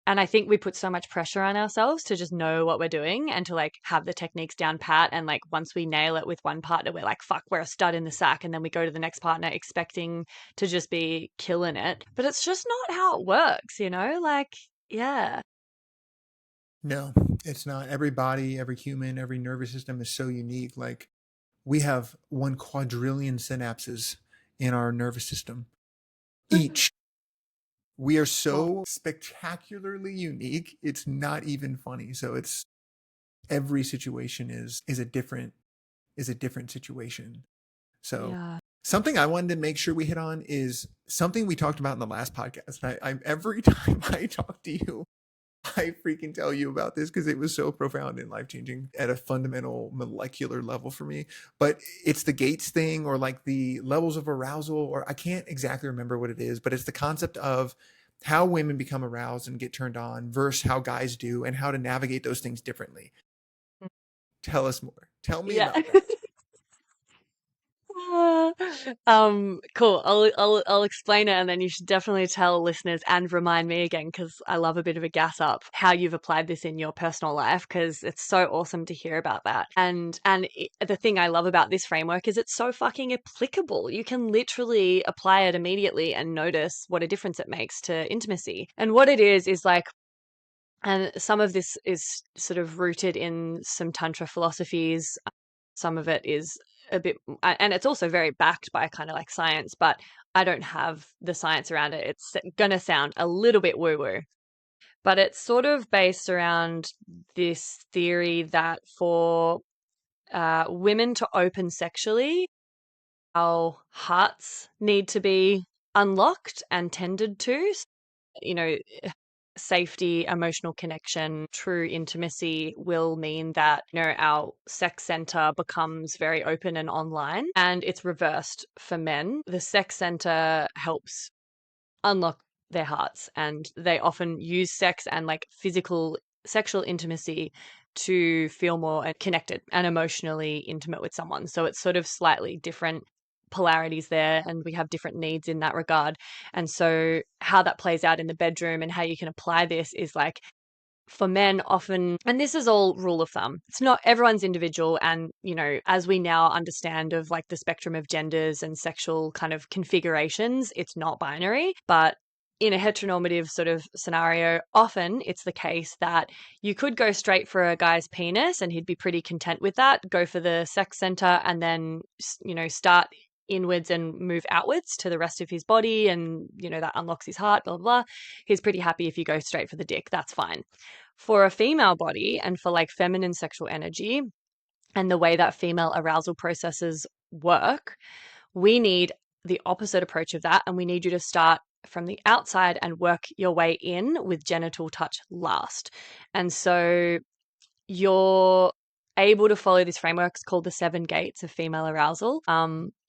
And I think we put so much pressure on ourselves to just know what we're doing and to like have the techniques down pat. And like once we nail it with one partner, we're like, fuck, we're a stud in the sack. And then we go to the next partner expecting to just be killing it. But it's just not how it works, you know? Like, yeah. No, it's not. Every body, every human, every nervous system is so unique. Like we have 1 quadrillion synapses in our nervous system each. We are so spectacularly unique. It's not even funny. So it's every situation is a different situation. So Yeah. something I wanted to make sure we hit on is something we talked about in the last podcast. I every time I talk to you, I freaking tell you about this because it was so profound and life changing at a fundamental molecular level for me. But it's the gates thing, or like the levels of arousal, or I can't exactly remember what it is, but it's the concept of how women become aroused and get turned on versus how guys do, and how to navigate those things differently. Tell us more. Tell me Yeah. about that. Cool. I'll explain it, and then you should definitely tell listeners and remind me again, because I love a bit of a gas up how you've applied this in your personal life, because it's so awesome to hear about that. The thing I love about this framework is it's so fucking applicable. You can literally apply it immediately and notice what a difference it makes to intimacy. And what it is like, and some of this is sort of rooted in some Tantra philosophies. Some of it is a bit, and it's also very backed by kind of like science, but I don't have the science around it. It's going to sound a little bit woo woo, but it's sort of based around this theory that for women to open sexually, our hearts need to be unlocked and tended to. You know, safety, emotional connection, true intimacy will mean that, you know, our sex center becomes very open and online, and it's reversed for men. The sex center helps unlock their hearts, and they often use sex and like physical sexual intimacy to feel more connected and emotionally intimate with someone. So it's sort of slightly different polarities there, and we have different needs in that regard. And so how that plays out in the bedroom and how you can apply this is like, for men often, and this is all rule of thumb, it's not, everyone's individual. And you know, as we now understand of like the spectrum of genders and sexual kind of configurations, it's not binary. But in a heteronormative sort of scenario, often it's the case that you could go straight for a guy's penis and he'd be pretty content with that, go for the sex center, and then, you know, start inwards and move outwards to the rest of his body, and you know, that unlocks his heart, blah blah blah. He's pretty happy if you go straight for the dick, that's fine. For a female body and for like feminine sexual energy and the way that female arousal processes work, we need the opposite approach of that. And we need you to start from the outside and work your way in with genital touch last. And so you're able to follow this framework. It's called the 7 gates of female arousal.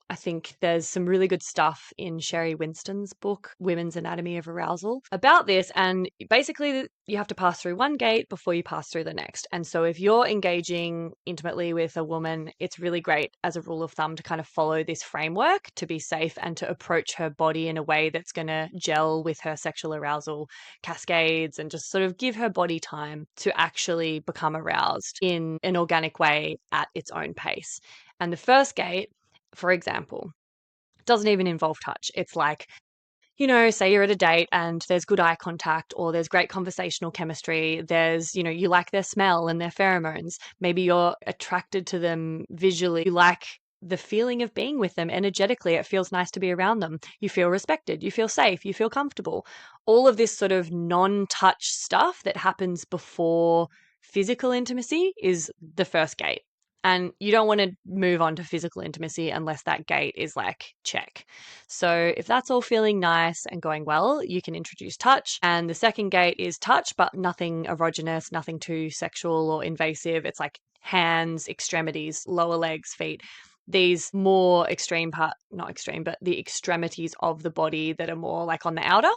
I think there's some really good stuff in Sherry Winston's book, Women's Anatomy of Arousal, about this. And basically, you have to pass through one gate before you pass through the next. And so if you're engaging intimately with a woman, it's really great as a rule of thumb to kind of follow this framework to be safe and to approach her body in a way that's going to gel with her sexual arousal cascades, and just sort of give her body time to actually become aroused in an organic way at its own pace. And the first gate, for example, doesn't even involve touch. It's like, you know, say you're at a date and there's good eye contact, or there's great conversational chemistry. There's, you know, you like their smell and their pheromones. Maybe you're attracted to them visually. You like the feeling of being with them energetically. It feels nice to be around them. You feel respected. You feel safe. You feel comfortable. All of this sort of non-touch stuff that happens before physical intimacy is the first gate. And you don't want to move on to physical intimacy unless that gate is like, check. So if that's all feeling nice and going well, you can introduce touch. And the second gate is touch, but nothing erogenous, nothing too sexual or invasive. It's like hands, extremities, lower legs, feet. These more extreme not extreme, but the extremities of the body that are more like on the outer.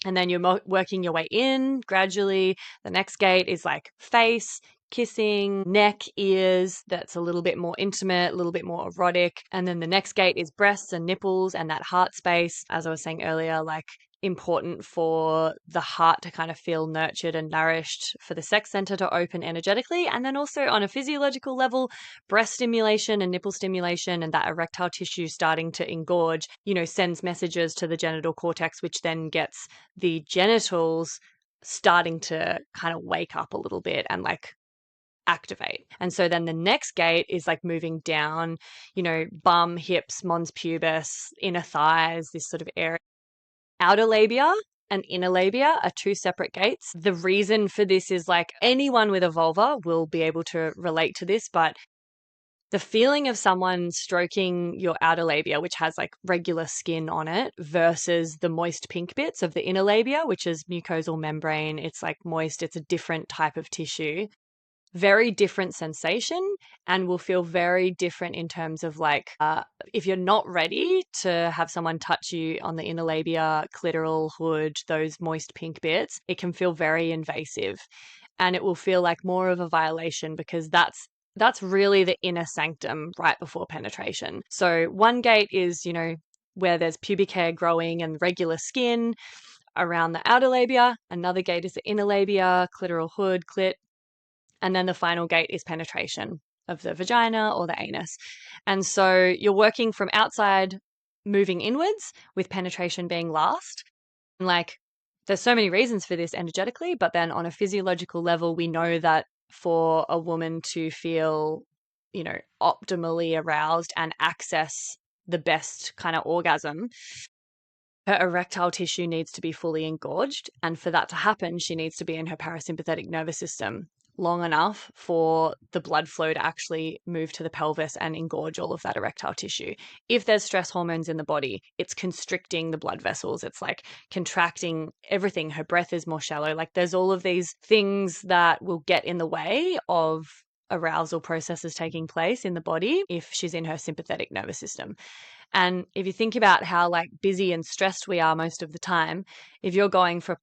And then you're working your way in gradually. The next gate is like face, kissing, neck, ears. That's a little bit more intimate, a little bit more erotic. And then the next gate is breasts and nipples and that heart space. As I was saying earlier, like important for the heart to kind of feel nurtured and nourished, for the sex center to open energetically. And then also on a physiological level, breast stimulation and nipple stimulation and that erectile tissue starting to engorge, sends messages to the genital cortex, which then gets the genitals starting to kind of wake up a little bit and like activate. And so then the next gate is like moving down, bum, hips, mons pubis, inner thighs, this sort of area. Outer labia and inner labia are two separate gates. The reason for this is like anyone with a vulva will be able to relate to this, but the feeling of someone stroking your outer labia, which has like regular skin on it, versus the moist pink bits of the inner labia, which is mucosal membrane, it's like moist, it's a different type of tissue. Very different sensation, and will feel very different in terms of like if you're not ready to have someone touch you on the inner labia, clitoral hood, those moist pink bits, it can feel very invasive, and it will feel like more of a violation, because that's really the inner sanctum right before penetration. So one gate is, where there's pubic hair growing and regular skin around the outer labia. Another gate is the inner labia, clitoral hood, clit. And then the final gate is penetration of the vagina or the anus. And so you're working from outside, moving inwards, with penetration being last. And like, there's so many reasons for this energetically, but then on a physiological level, we know that for a woman to feel, optimally aroused and access the best kind of orgasm, her erectile tissue needs to be fully engorged. And for that to happen, she needs to be in her parasympathetic nervous system long enough for the blood flow to actually move to the pelvis and engorge all of that erectile tissue. If there's stress hormones in the body, it's constricting the blood vessels. It's like contracting everything. Her breath is more shallow. Like there's all of these things that will get in the way of arousal processes taking place in the body if she's in her sympathetic nervous system. And if you think about how like busy and stressed we are most of the time, if you're going from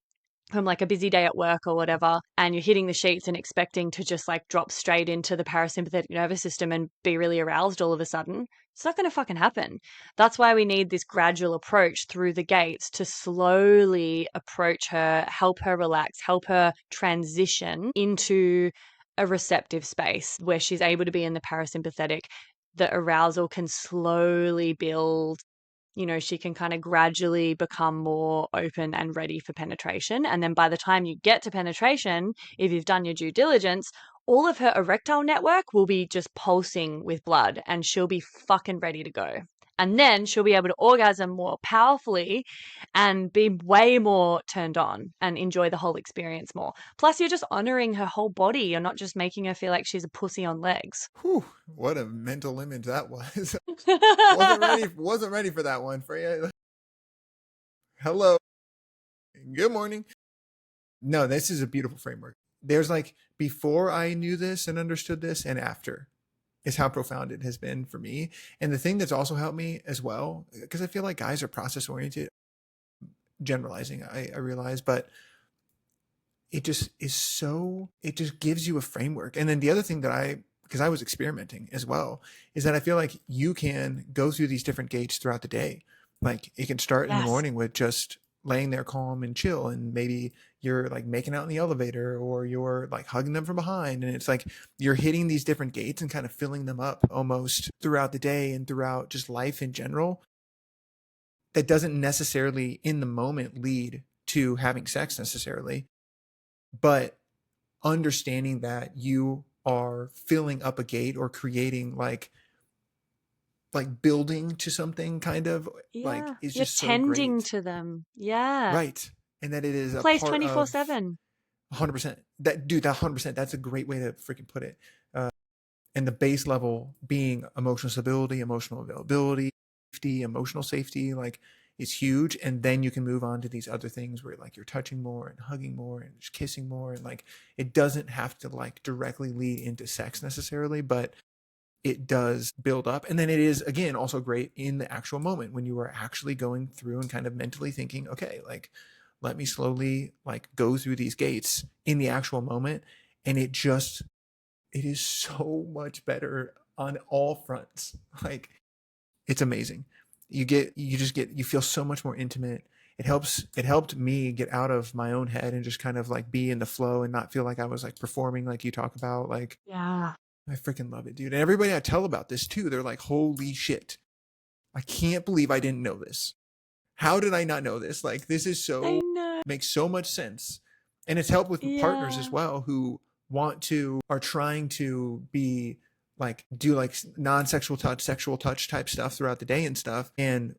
like a busy day at work or whatever, and you're hitting the sheets and expecting to just like drop straight into the parasympathetic nervous system and be really aroused all of a sudden, it's not going to fucking happen. That's why we need this gradual approach through the gates to slowly approach her, help her relax, help her transition into a receptive space where she's able to be in the parasympathetic. The arousal can slowly build. She can kind of gradually become more open and ready for penetration. And then by the time you get to penetration, if you've done your due diligence, all of her erectile network will be just pulsing with blood, and she'll be fucking ready to go. And then she'll be able to orgasm more powerfully and be way more turned on and enjoy the whole experience more. Plus, you're just honoring her whole body. You're not just making her feel like she's a pussy on legs. Whew, what a mental image that was. wasn't ready for that one, Freya. Hello. Good morning. No, this is a beautiful framework. There's like before I knew this and understood this, and after is how profound it has been for me. And the thing that's also helped me as well, because I feel like guys are process oriented, generalizing, I realize, but it just gives you a framework. And then the other thing that because I was experimenting as well, is that I feel like you can go through these different gates throughout the day. Like it can start in the morning with just laying there calm and chill, and maybe you're like making out in the elevator, or you're like hugging them from behind, and it's like you're hitting these different gates and kind of filling them up almost throughout the day and throughout just life in general. That doesn't necessarily in the moment lead to having sex necessarily, but understanding that you are filling up a gate or creating like building to something kind of like is you're just so tending great. to them. Yeah. Right. And that it is a Plays part of 24/7. 100%. That 100%. That's a great way to freaking put it. And the base level being emotional stability, emotional availability, safety, emotional safety, like is huge. And then you can move on to these other things where like you're touching more and hugging more and just kissing more. And like, it doesn't have to like directly lead into sex necessarily, but it does build up. And then it is, again, also great in the actual moment when you are actually going through and kind of mentally thinking, okay, like, let me slowly like go through these gates in the actual moment. And it is so much better on all fronts. Like, it's amazing. You feel so much more intimate. it helped me get out of my own head and just kind of like be in the flow and not feel like I was like performing like you talk about. Like Yeah. I freaking love it, dude. And everybody I tell about this too, they're like, holy shit, I can't believe I didn't know this. How did I not know this? Like this is I so know. makes so much sense. And it's helped with partners as Yeah. well who are trying to be like do like non-sexual touch, sexual touch type stuff throughout the day and stuff. And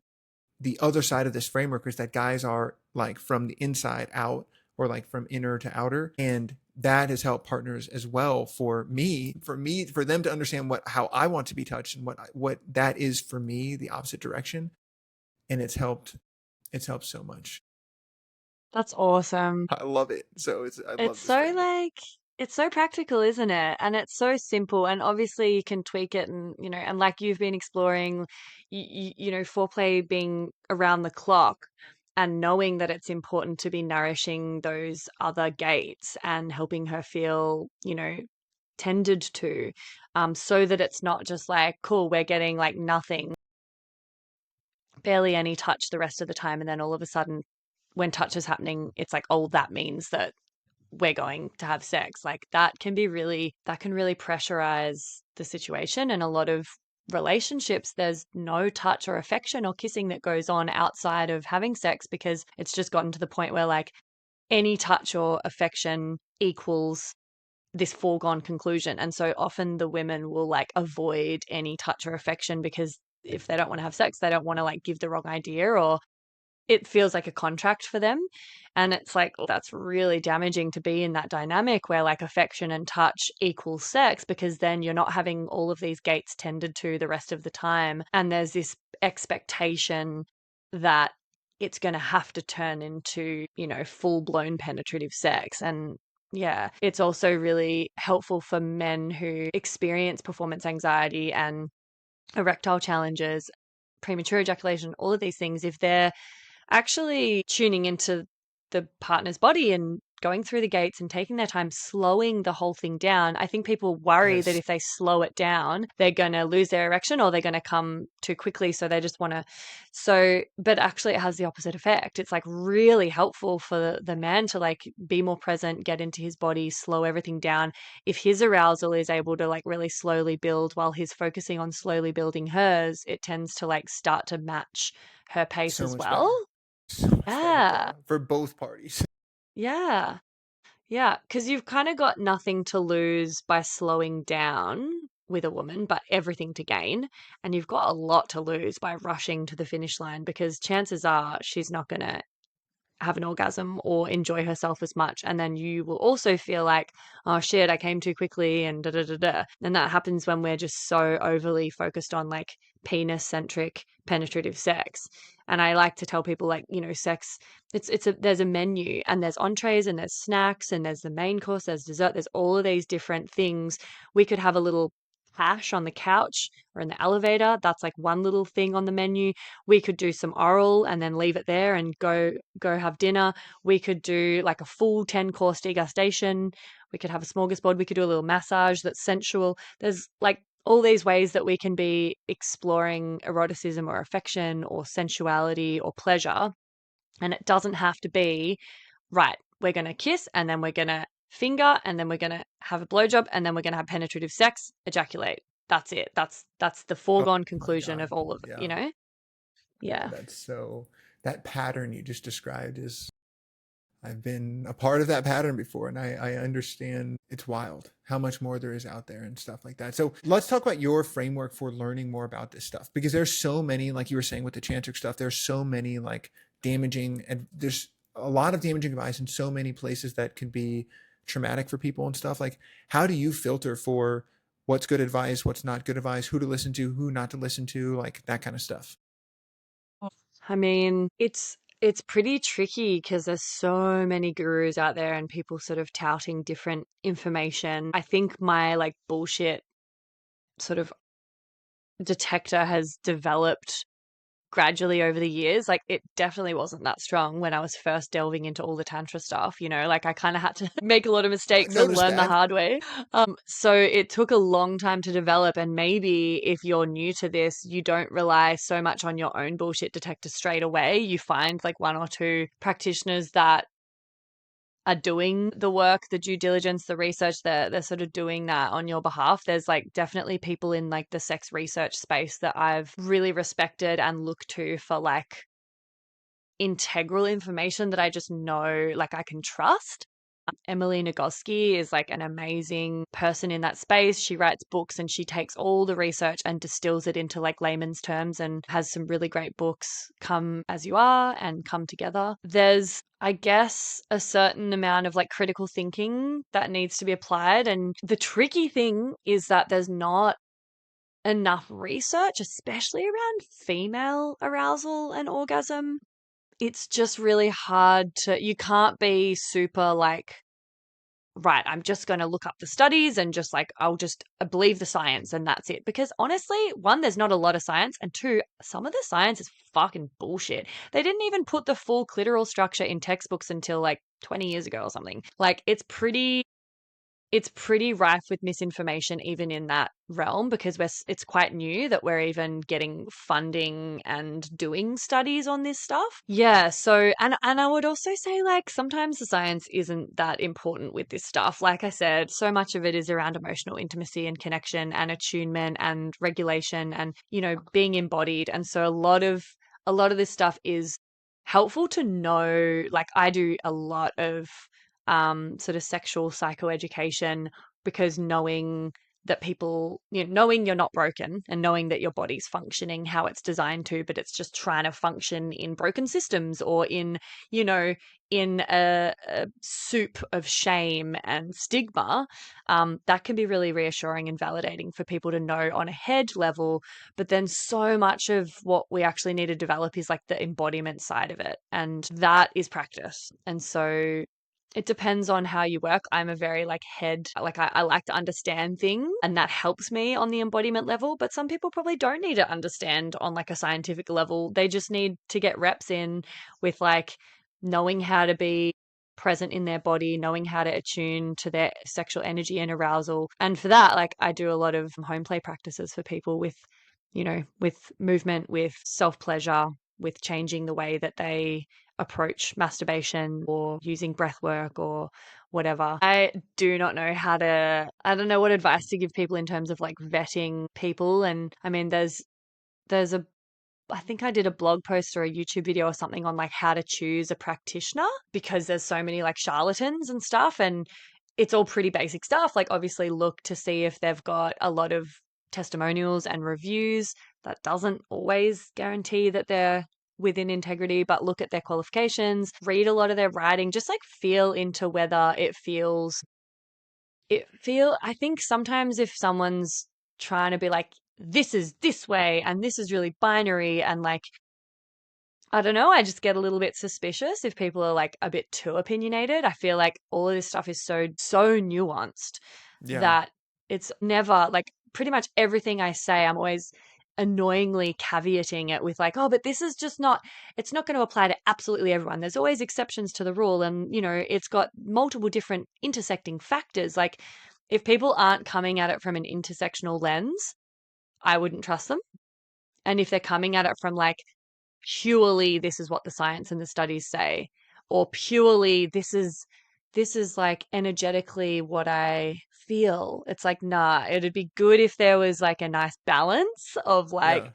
the other side of this framework is that guys are like from the inside out or like from inner to outer, and that has helped partners as well for them to understand how I want to be touched and what that is for me, the opposite direction. And it's helped so much. That's awesome. I love it. I It's love this so framework. like it's so practical, isn't it? And it's so simple. And obviously you can tweak it and and like you've been exploring foreplay being around the clock and knowing that it's important to be nourishing those other gates and helping her feel, tended to, so that it's not just like, cool, we're getting like nothing, barely any touch the rest of the time. And then all of a sudden, when touch is happening, it's like, oh, that means that we're going to have sex. Like that can really pressurize the situation. And a lot of relationships, there's no touch or affection or kissing that goes on outside of having sex because it's just gotten to the point where like any touch or affection equals this foregone conclusion. And so often the women will like avoid any touch or affection because if they don't want to have sex, they don't want to like give the wrong idea, or it feels like a contract for them. And it's like, that's really damaging to be in that dynamic where like affection and touch equals sex, because then you're not having all of these gates tended to the rest of the time. And there's this expectation that it's going to have to turn into, full blown penetrative sex. And yeah, it's also really helpful for men who experience performance anxiety and erectile challenges, premature ejaculation, all of these things. If they're actually tuning into the partner's body and going through the gates and taking their time, slowing the whole thing down. I think people worry that Yes. if they slow it down, they're going to lose their erection or they're going to come too quickly. So they just want to. So, but actually, it has the opposite effect. It's like really helpful for the man to like be more present, get into his body, slow everything down. If his arousal is able to like really slowly build while he's focusing on slowly building hers, it tends to like start to match her pace So as much well. better. So much better Yeah. for both parties. Yeah. Yeah. Because you've kind of got nothing to lose by slowing down with a woman, but everything to gain. And you've got a lot to lose by rushing to the finish line because chances are she's not going to have an orgasm or enjoy herself as much. And then you will also feel like, oh shit, I came too quickly and da da da da. And that happens when we're just so overly focused on like penis centric penetrative sex. And I like to tell people like, sex, there's a menu and there's entrees and there's snacks and there's the main course, there's dessert, there's all of these different things. We could have a little hash on the couch or in the elevator. That's like one little thing on the menu. We could do some oral and then leave it there and go have dinner. We could do like a full 10-course degustation. We could have a smorgasbord. We could do a little massage that's sensual. There's like all these ways that we can be exploring eroticism or affection or sensuality or pleasure. And it doesn't have to be, right, we're going to kiss and then we're going to finger and then we're going to have a blowjob and then we're going to have penetrative sex, ejaculate. That's it. That's the Oh foregone my conclusion God. of all of it, Yeah. Yeah. That pattern you just described I've been a part of that pattern before, and I understand it's wild how much more there is out there and stuff like that. So let's talk about your framework for learning more about this stuff, because there's so many, like you were saying with the tantric stuff, there's so many like damaging, and there's a lot of damaging advice in so many places that can be traumatic for people and stuff. Like, how do you filter for what's good advice, what's not good advice, who to listen to, who not to listen to, like that kind of stuff? I mean, it's pretty tricky because there's so many gurus out there and people sort of touting different information. I think my like bullshit sort of detector has developed gradually over the years. Like it definitely wasn't that strong when I was first delving into all the Tantra stuff, like I kind of had to make a lot of I mistakes and noticed learn the that. hard way. So it took a long time to develop. And maybe if you're new to this, you don't rely so much on your own bullshit detector straight away. You find like one or two practitioners that are doing the work, the due diligence, the research, they're sort of doing that on your behalf. There's like definitely people in like the sex research space that I've really respected and looked to for like integral information that I just know like I can trust. Emily Nagoski is like an amazing person in that space. She writes books and she takes all the research and distills it into like layman's terms and has some really great books, Come As You Are and Come Together. There's, I guess, a certain amount of like critical thinking that needs to be applied. And the tricky thing is that there's not enough research, especially around female arousal and orgasm. It's just really hard you can't be super like, right, I'm just going to look up the studies and just like, I'll just believe the science and that's it. Because honestly, one, there's not a lot of science. And two, some of the science is fucking bullshit. They didn't even put the full clitoral structure in textbooks until like 20 years ago or something. Like it's pretty rife with misinformation even in that realm because it's quite new that we're even getting funding and doing studies on this stuff. Yeah, so and I would also say like sometimes the science isn't that important with this stuff. Like I said, so much of it is around emotional intimacy and connection and attunement and regulation and being embodied. And so a lot of this stuff is helpful to know. Like I do a lot of sort of sexual psychoeducation because knowing that people, knowing you're not broken and knowing that your body's functioning how it's designed to, but it's just trying to function in broken systems or you know, in a soup of shame and stigma, that can be really reassuring and validating for people to know on a head level. But then so much of what we actually need to develop is like the embodiment side of it. And that is practice. And so it depends on how you work. I'm a very like head, like I like to understand things and that helps me on the embodiment level. But some people probably don't need to understand on like a scientific level. They just need to get reps in with like knowing how to be present in their body, knowing how to attune to their sexual energy and arousal. And for that, like I do a lot of home play practices for people with movement, with self pleasure, with changing the way that they approach masturbation or using breath work or whatever. I do not know I don't know what advice to give people in terms of like vetting people. And I mean, there's I think I did a blog post or a YouTube video or something on like how to choose a practitioner because there's so many like charlatans and stuff. And it's all pretty basic stuff. Like obviously look to see if they've got a lot of testimonials and reviews. That doesn't always guarantee that they're within integrity, but look at their qualifications, read a lot of their writing, just like feel into whether I think sometimes if someone's trying to be like, this is this way and this is really binary and like I don't know. I just get a little bit suspicious if people are like a bit too opinionated. I feel like all of this stuff is so nuanced Yeah. that it's never like pretty much everything I say, I'm always annoyingly caveating it with like, oh, but this is just not, it's not going to apply to absolutely everyone. There's always exceptions to the rule. And, it's got multiple different intersecting factors. Like if people aren't coming at it from an intersectional lens, I wouldn't trust them. And if they're coming at it from like, purely this is what the science and the studies say or purely this is like energetically what I feel, it's like nah, it'd be good if there was like a nice balance of like Yeah.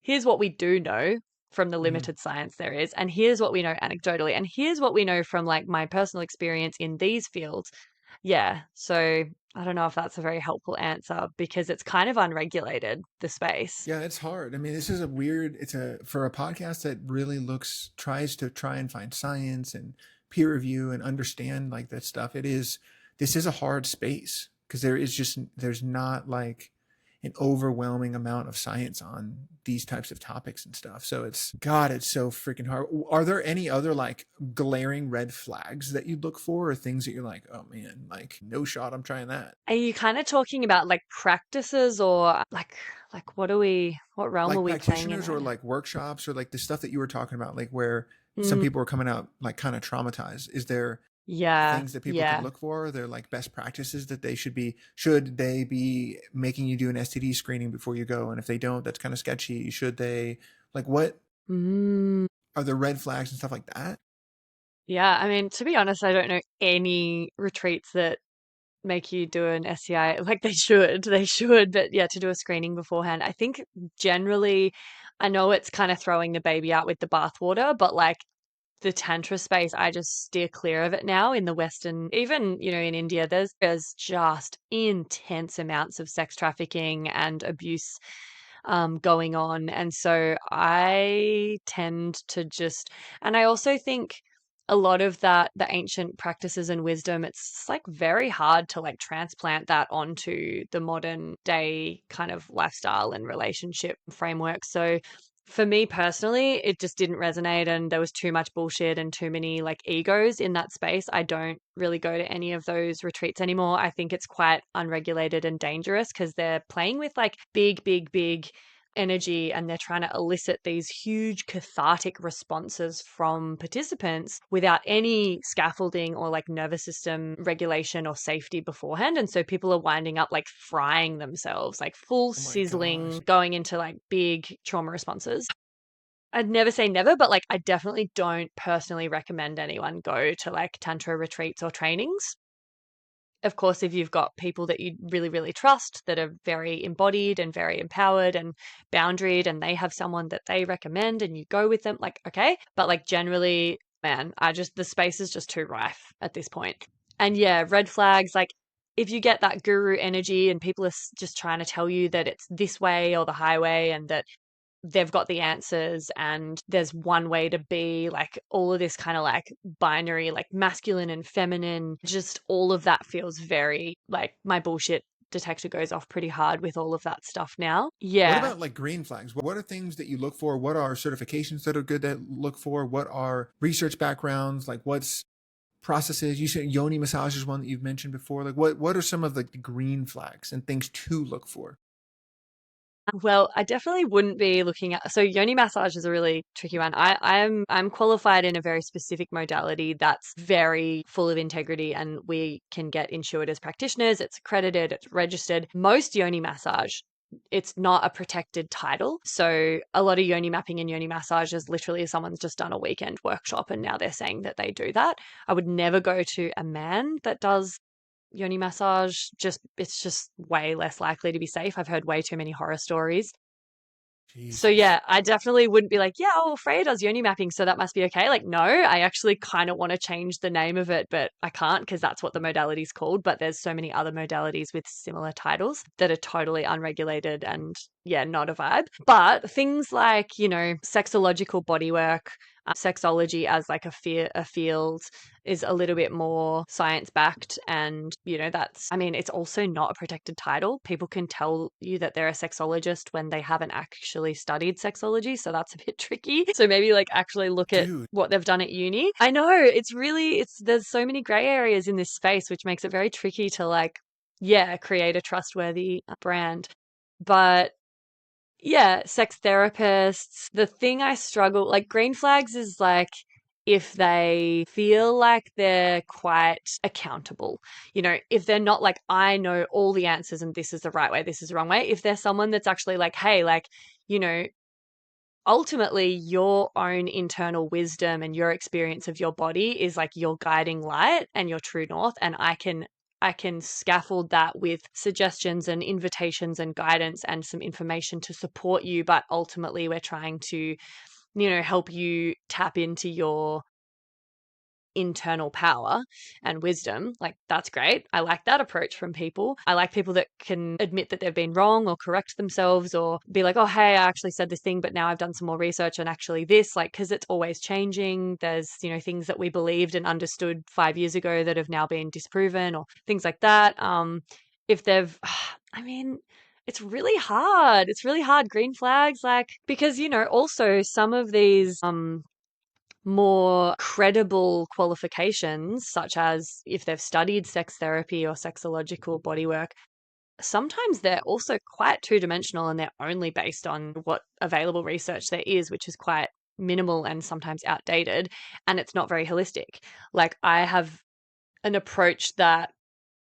here's what we do know from the Hmm. limited science there is and here's what we know anecdotally and here's what we know from like my personal experience in these fields. Yeah, so I don't know if that's a very helpful answer because it's kind of unregulated, the space. Yeah, it's hard. I mean, this is a weird, it's a, for a podcast that really tries to try and find science and peer review and understand like that stuff. This is a hard space because there's not like an overwhelming amount of science on these types of topics and stuff. So God, it's so freaking hard. Are there any other like glaring red flags that you look for or things that you're like, oh man, like no shot, I'm trying that? Are you kind of talking about like practices or like like what realm are Like we playing in practitioners right or now? like workshops or like the stuff that you were talking about, like where some Mm, people are coming out like kind of traumatized. Is there yeah, things that people could yeah. look for? Are there like best practices that should they be making you do an STD screening before you go? And if they don't, that's kind of sketchy. Should they, like, what Mm, are the red flags and stuff like that? yeah, I mean, to be honest, I don't know any retreats that make you do an STI. Like they should, but yeah, to do a screening beforehand. I think generally, I know it's kind of throwing the baby out with the bathwater, but like the tantra space, I just steer clear of it now in the Western, even, in India, there's just intense amounts of sex trafficking and abuse going on. And so I tend to just, and I also think a lot of that, the ancient practices and wisdom, it's like very hard to like transplant that onto the modern day kind of lifestyle and relationship framework. So for me personally, it just didn't resonate and there was too much bullshit and too many like egos in that space. I don't really go to any of those retreats anymore. I think it's quite unregulated and dangerous because they're playing with like big, big, big energy and they're trying to elicit these huge cathartic responses from participants without any scaffolding or like nervous system regulation or safety beforehand. And so people are winding up like frying themselves, like full Oh my sizzling, gosh. going into like big trauma responses. I'd never say never, but like I definitely don't personally recommend anyone go to like tantra retreats or trainings. Of course, if you've got people that you really, really trust that are very embodied and very empowered and boundaried, and they have someone that they recommend and you go with them, like, okay. But like generally, man, the space is just too rife at this point. And yeah, red flags, like if you get that guru energy and people are just trying to tell you that it's this way or the highway and that they've got the answers and there's one way to be, like all of this kind of like binary, like masculine and feminine, just all of that feels very like my bullshit detector goes off pretty hard with all of that stuff now. What Yeah. about like green flags? What are things that you look for? What are certifications that are good that look for? What are research backgrounds? Like what's processes? You said yoni massage is one that you've mentioned before. Like what are some of the green flags and things to look for? Well, I definitely wouldn't be looking at, so yoni massage is a really tricky one. I'm qualified in a very specific modality that's very full of integrity and we can get insured as practitioners. It's accredited, it's registered. Most yoni massage, it's not a protected title. So a lot of yoni mapping and yoni massage is literally someone's just done a weekend workshop and now they're saying that they do that. I would never go to a man that does yoni massage. Just it's just way less likely to be safe. I've heard way too many horror stories. So Jesus. yeah, I definitely wouldn't be like, yeah, oh, Freya does yoni mapping, so that must be okay. Like, no, I actually kind of want to change the name of it, but I can't because that's what the modality is called. But there's so many other modalities with similar titles that are totally unregulated and yeah, not a vibe. But things like, sexological bodywork, sexology as like a field is a little bit more science backed and that's, I mean, it's also not a protected title. People can tell you that they're a sexologist when they haven't actually studied sexology, so that's a bit tricky. So maybe like actually look at Dude. what they've done at uni. I know it's there's so many gray areas in this space which makes it very tricky to like yeah, create a trustworthy brand. But yeah, sex therapists. The thing I struggle, like green flags is like if they feel like they're quite accountable. If they're not like, I know all the answers and this is the right way, this is the wrong way. If they're someone that's actually like, hey, like, you know, ultimately your own internal wisdom and your experience of your body is like your guiding light and your true north, and I can scaffold that with suggestions and invitations and guidance and some information to support you, but ultimately we're trying to help you tap into your internal power and wisdom. Like, that's great. I like that approach from people. I like people that can admit that they've been wrong or correct themselves or be like, oh, hey, I actually said this thing, but now I've done some more research and actually this, like, because it's always changing. There's, things that we believed and understood 5 years ago that have now been disproven or things like that. If they've, I mean, it's really hard. It's really hard. Green flags, like, because, also some of these, more credible qualifications, such as if they've studied sex therapy or sexological bodywork, sometimes they're also quite two-dimensional and they're only based on what available research there is, which is quite minimal and sometimes outdated, and it's not very holistic. Like I have an approach that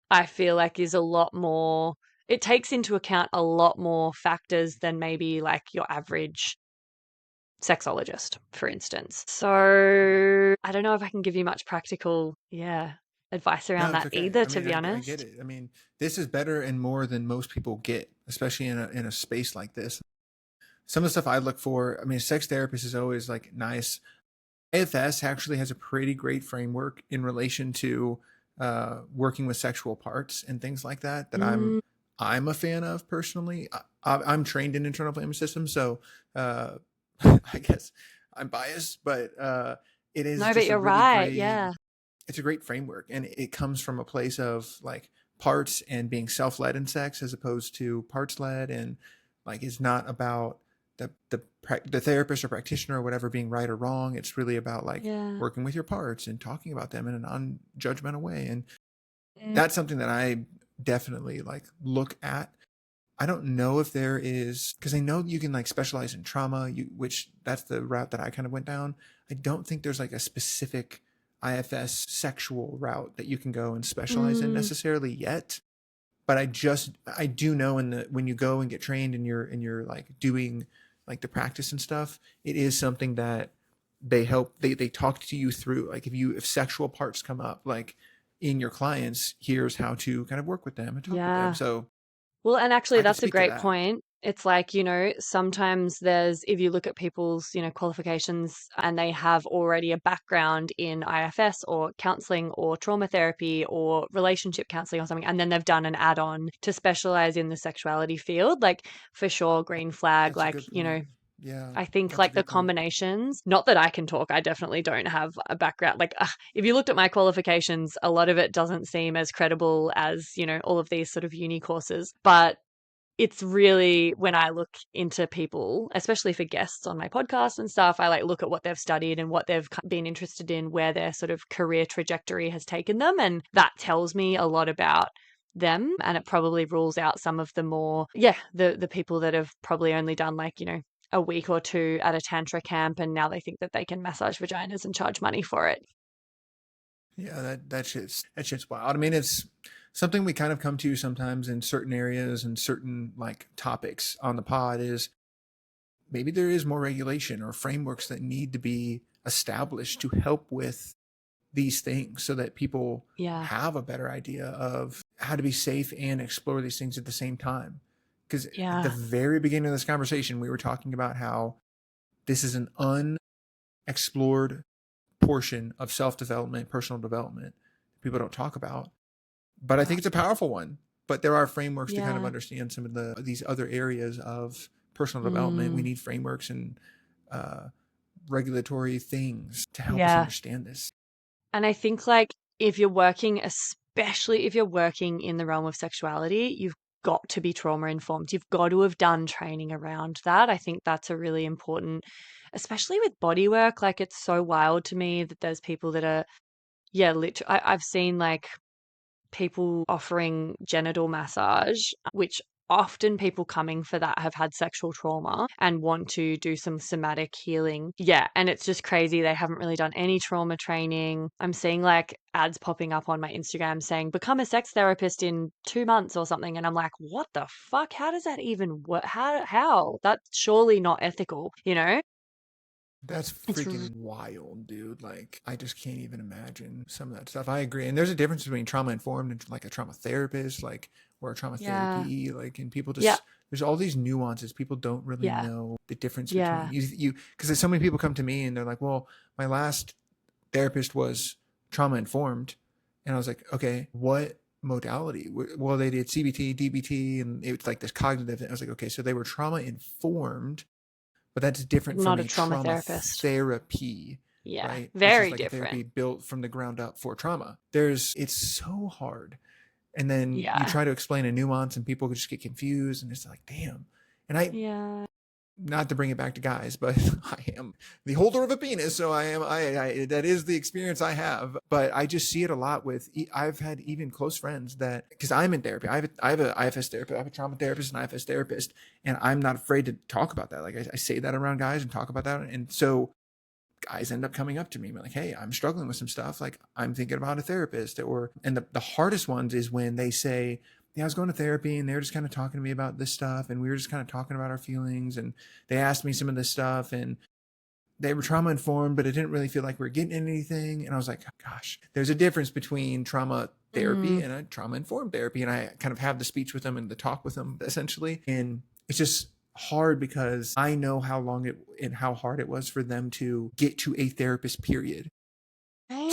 I feel like is a lot more, it takes into account a lot more factors than maybe like your average sexologist, for instance. So I don't know if I can give you much practical, advice around No, it's that okay. either, I to mean, be I get honest. it. I mean, this is better and more than most people get, especially in a space like this. Some of the stuff I look for, I mean, a sex therapist is always like nice. AFS actually has a pretty great framework in relation to working with sexual parts and things like that Mm, I'm a fan of personally. I'm trained in internal family systems, so uh, I guess I'm biased, but it is no, but just a you're really right. great. Yeah. It's a great framework, and it comes from a place of like parts and being self-led in sex as opposed to parts-led, and like it's not about the therapist or practitioner or whatever being right or wrong. It's really about like Yeah. working with your parts and talking about them in a non-judgmental way, and Mm. that's something that I definitely like look at. I don't know if there is, because I know you can like specialize in trauma, which that's the route that I kind of went down. I don't think there's like a specific IFS sexual route that you can go and specialize in Mm, necessarily yet. But I do know when you go and get trained and you're like doing like the practice and stuff, it is something that they talk to you through. Like if sexual parts come up, like in your clients, here's how to kind of work with them and talk with them. yeah. So Well, and actually, I can that's a speak to great that. point. It's like, sometimes if you look at people's, qualifications and they have already a background in IFS or counseling or trauma therapy or relationship counseling or something, and then they've done an add on to specialize in the sexuality field, like for sure, green flag, That's a like, good point. Yeah, I think that's a like the good point. combinations, not that I can talk, I definitely don't have a background. Like, if you looked at my qualifications, a lot of it doesn't seem as credible as, all of these sort of uni courses. But it's really when I look into people, especially for guests on my podcast and stuff, I like look at what they've studied and what they've been interested in, where their sort of career trajectory has taken them. And that tells me a lot about them. And it probably rules out some of the more, the people that have probably only done like, a week or two at a Tantra camp. And now they think that they can massage vaginas and charge money for it. Yeah, that shit's wild. I mean, it's something we kind of come to sometimes in certain areas and certain like topics on the pod is maybe there is more regulation or frameworks that need to be established to help with these things so that people Yeah. have a better idea of how to be safe and explore these things at the same time. Because at the Yeah. very beginning of this conversation, we were talking about how this is an unexplored portion of self development, personal development people don't talk about. But I think it's a powerful one. But there are frameworks to kind of Yeah. understand some of these other areas of personal development. We Mm, need frameworks and uh, regulatory things to help us yeah. understand this. And I think like if you're working, especially if you're working in the realm of sexuality, you've got to be trauma informed. You've got to have done training around that. I think that's a really important, especially with body work. Like it's so wild to me that there's people that are, yeah, literally, I've seen like people offering genital massage, which often people coming for that have had sexual trauma and want to do some somatic healing. Yeah, and it's just crazy. They haven't really done any trauma training. I'm seeing like ads popping up on my Instagram saying, become a sex therapist in 2 months or something. And I'm like, what the fuck? How does that even work? How? That's surely not ethical, you know? That's It's freaking wild, dude. Like, I just can't even imagine some of that stuff. I agree. And there's a difference between trauma informed and like a trauma therapist, like, or a trauma yeah, therapy. Like, and people yeah, just, there's all these nuances. People don't really yeah, know the difference between yeah. because there's so many people come to me and they're like, well, my last therapist was trauma informed. And I was like, okay, what modality? Well, they did CBT, DBT, and it was like this cognitive. I was like, okay, so they were trauma informed, but that's different from Not a a trauma trauma therapist. therapy, Yeah, right? Which is very like a therapy different. built from the ground up for trauma. It's so hard. And then you Yeah. try to explain a nuance and people just get confused and it's like, damn. And Yeah. not to bring it back to guys, but I am the holder of a penis, so I that is the experience I have. But I just see it a lot with. I've had even close friends that, because I'm in therapy. I have a IFS therapist, I have a trauma therapist, and IFS therapist, and I'm not afraid to talk about that. Like I say that around guys and talk about that, and so guys end up coming up to me like, hey, I'm struggling with some stuff, like I'm thinking about a therapist. And the hardest ones is when they say, yeah, I was going to therapy and they're just kind of talking to me about this stuff, and we were just kind of talking about our feelings, and they asked me some of this stuff, and they were trauma informed, but it didn't really feel like we were getting anything. And I was like, gosh, there's a difference between trauma therapy and a trauma informed therapy. And I kind of have the speech with them and the talk with them essentially. And it's just hard because I know how long it and how hard it was for them to get to a therapist, period.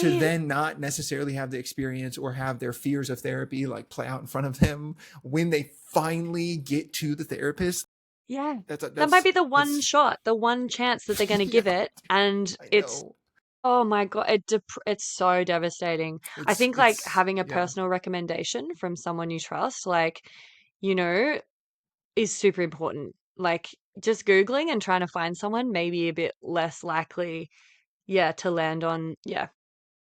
To then not necessarily have the experience or have their fears of therapy like play out in front of them when they finally get to the therapist. Yeah. That might be the one shot, the one chance that they're going to give Yeah, it. And I it's, know. oh my God, it's so devastating. I think like having a Yeah, personal recommendation from someone you trust, like, you know, is super important. Like just Googling and trying to find someone may be a bit less likely, yeah, to land on, yeah.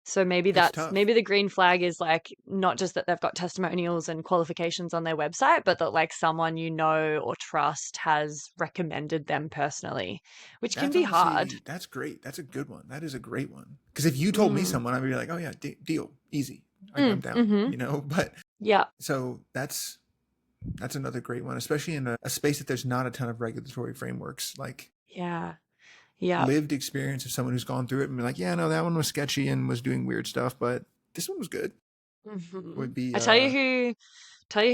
So maybe it's that's tough. maybe the green flag is like not just that they've got testimonials and qualifications on their website, but that like someone you know or trust has recommended them personally, which can That's be hard. honestly, that's great. That's a good one. That is a great one. Because if you told me Mm, someone, I'd be like, oh yeah, deal, easy. I'm down, mm-hmm. But Yeah, so that's another great one, especially in a space that there's not a ton of regulatory frameworks. Like yeah, yeah. lived experience of someone who's gone through it and be like, yeah, no, that one was sketchy and was doing weird stuff, but this one was good. Hmm. Would be I tell you who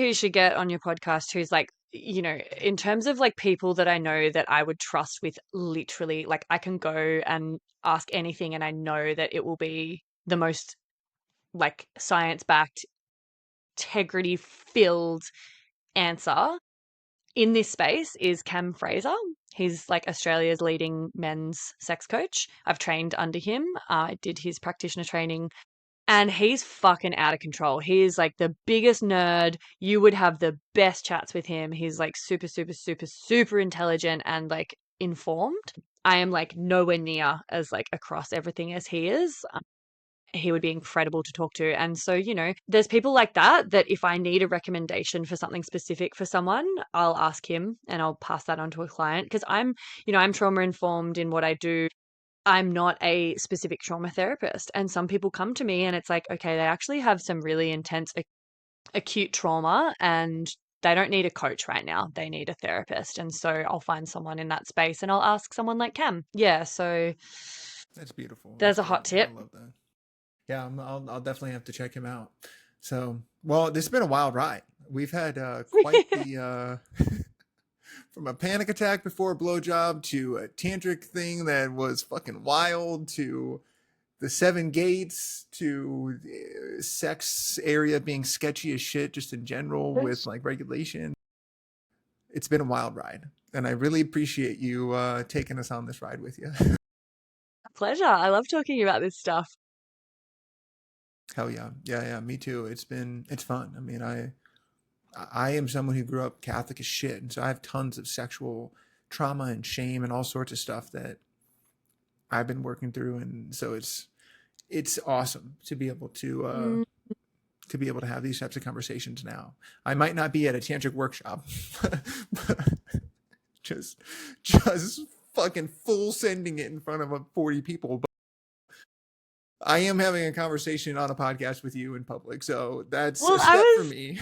you should get on your podcast who's like, you know, in terms of like people that I know that I would trust with literally, like I can go and ask anything and I know that it will be the most like science backed, integrity filled answer in this space is Cam Fraser. He's like Australia's leading men's sex coach. I've trained under him. I did his practitioner training and he's fucking out of control. He is like the biggest nerd. You would have the best chats with him. He's like super, super, super, super intelligent and like informed. I am like nowhere near as like across everything as he is. He would be incredible to talk to. And so, you know, there's people like that, that if I need a recommendation for something specific for someone, I'll ask him and I'll pass that on to a client because I'm, you know, I'm trauma informed in what I do. I'm not a specific trauma therapist. And some people come to me and it's like, okay, they actually have some really intense acute trauma and they don't need a coach right now. They need a therapist. And so I'll find someone in that space and I'll ask someone like Cam. Yeah. So that's beautiful. there's That's a hot great. I tip. love that. Yeah, I'll definitely have to check him out. So, well, this has been a wild ride. We've had quite the from a panic attack before a blowjob to a tantric thing that was fucking wild to the seven gates to sex area being sketchy as shit just in general with like regulation. It's been a wild ride, and I really appreciate you taking us on this ride with you. Pleasure. I love talking about this stuff. Hell yeah, yeah, me too. It's fun. I mean, I am someone who grew up Catholic as shit, and so I have tons of sexual trauma and shame and all sorts of stuff that I've been working through, and so it's awesome Mm. to be able to have these types of conversations now. I might not be at a tantric workshop, but just just fucking full sending it in front of 40 people. But I am having a conversation on a podcast with you in public, so that's Well, a step for me.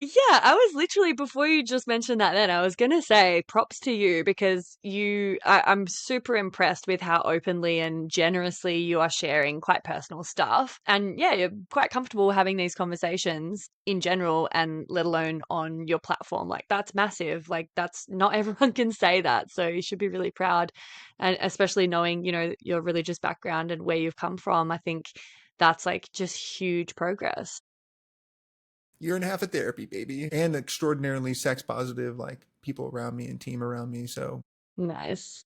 yeah, I was literally, before you just mentioned that, then I was going to say props to you because I'm super impressed with how openly and generously you are sharing quite personal stuff. And yeah, you're quite comfortable having these conversations in general and let alone on your platform. Like that's massive. Like that's not everyone can say that. So you should be really proud. And especially knowing, you know, your religious background and where you've come from, I think that's like just huge progress. Year and a half of therapy, baby, and extraordinarily sex positive, like people around me and team around me. So Nice.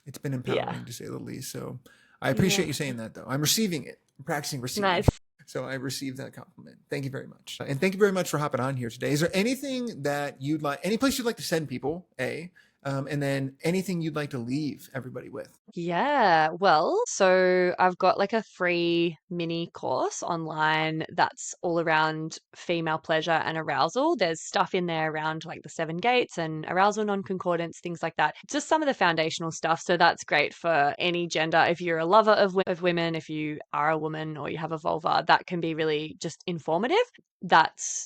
it's been Yeah. empowering to say the least. So I appreciate Yeah. you saying that, though. I'm receiving it. I'm practicing receiving. Nice. So I received that compliment. Thank you very much. And thank you very much for hopping on here today. Is there anything that you'd like, any place you'd like to send people, A? And then anything you'd like to leave everybody with. Yeah, well, so I've got like a free mini course online that's all around female pleasure and arousal. There's stuff in there around like the seven gates and arousal non-concordance, things like that. Just some of the foundational stuff. So that's great for any gender. If you're a lover of women, if you are a woman or you have a vulva, that can be really just informative.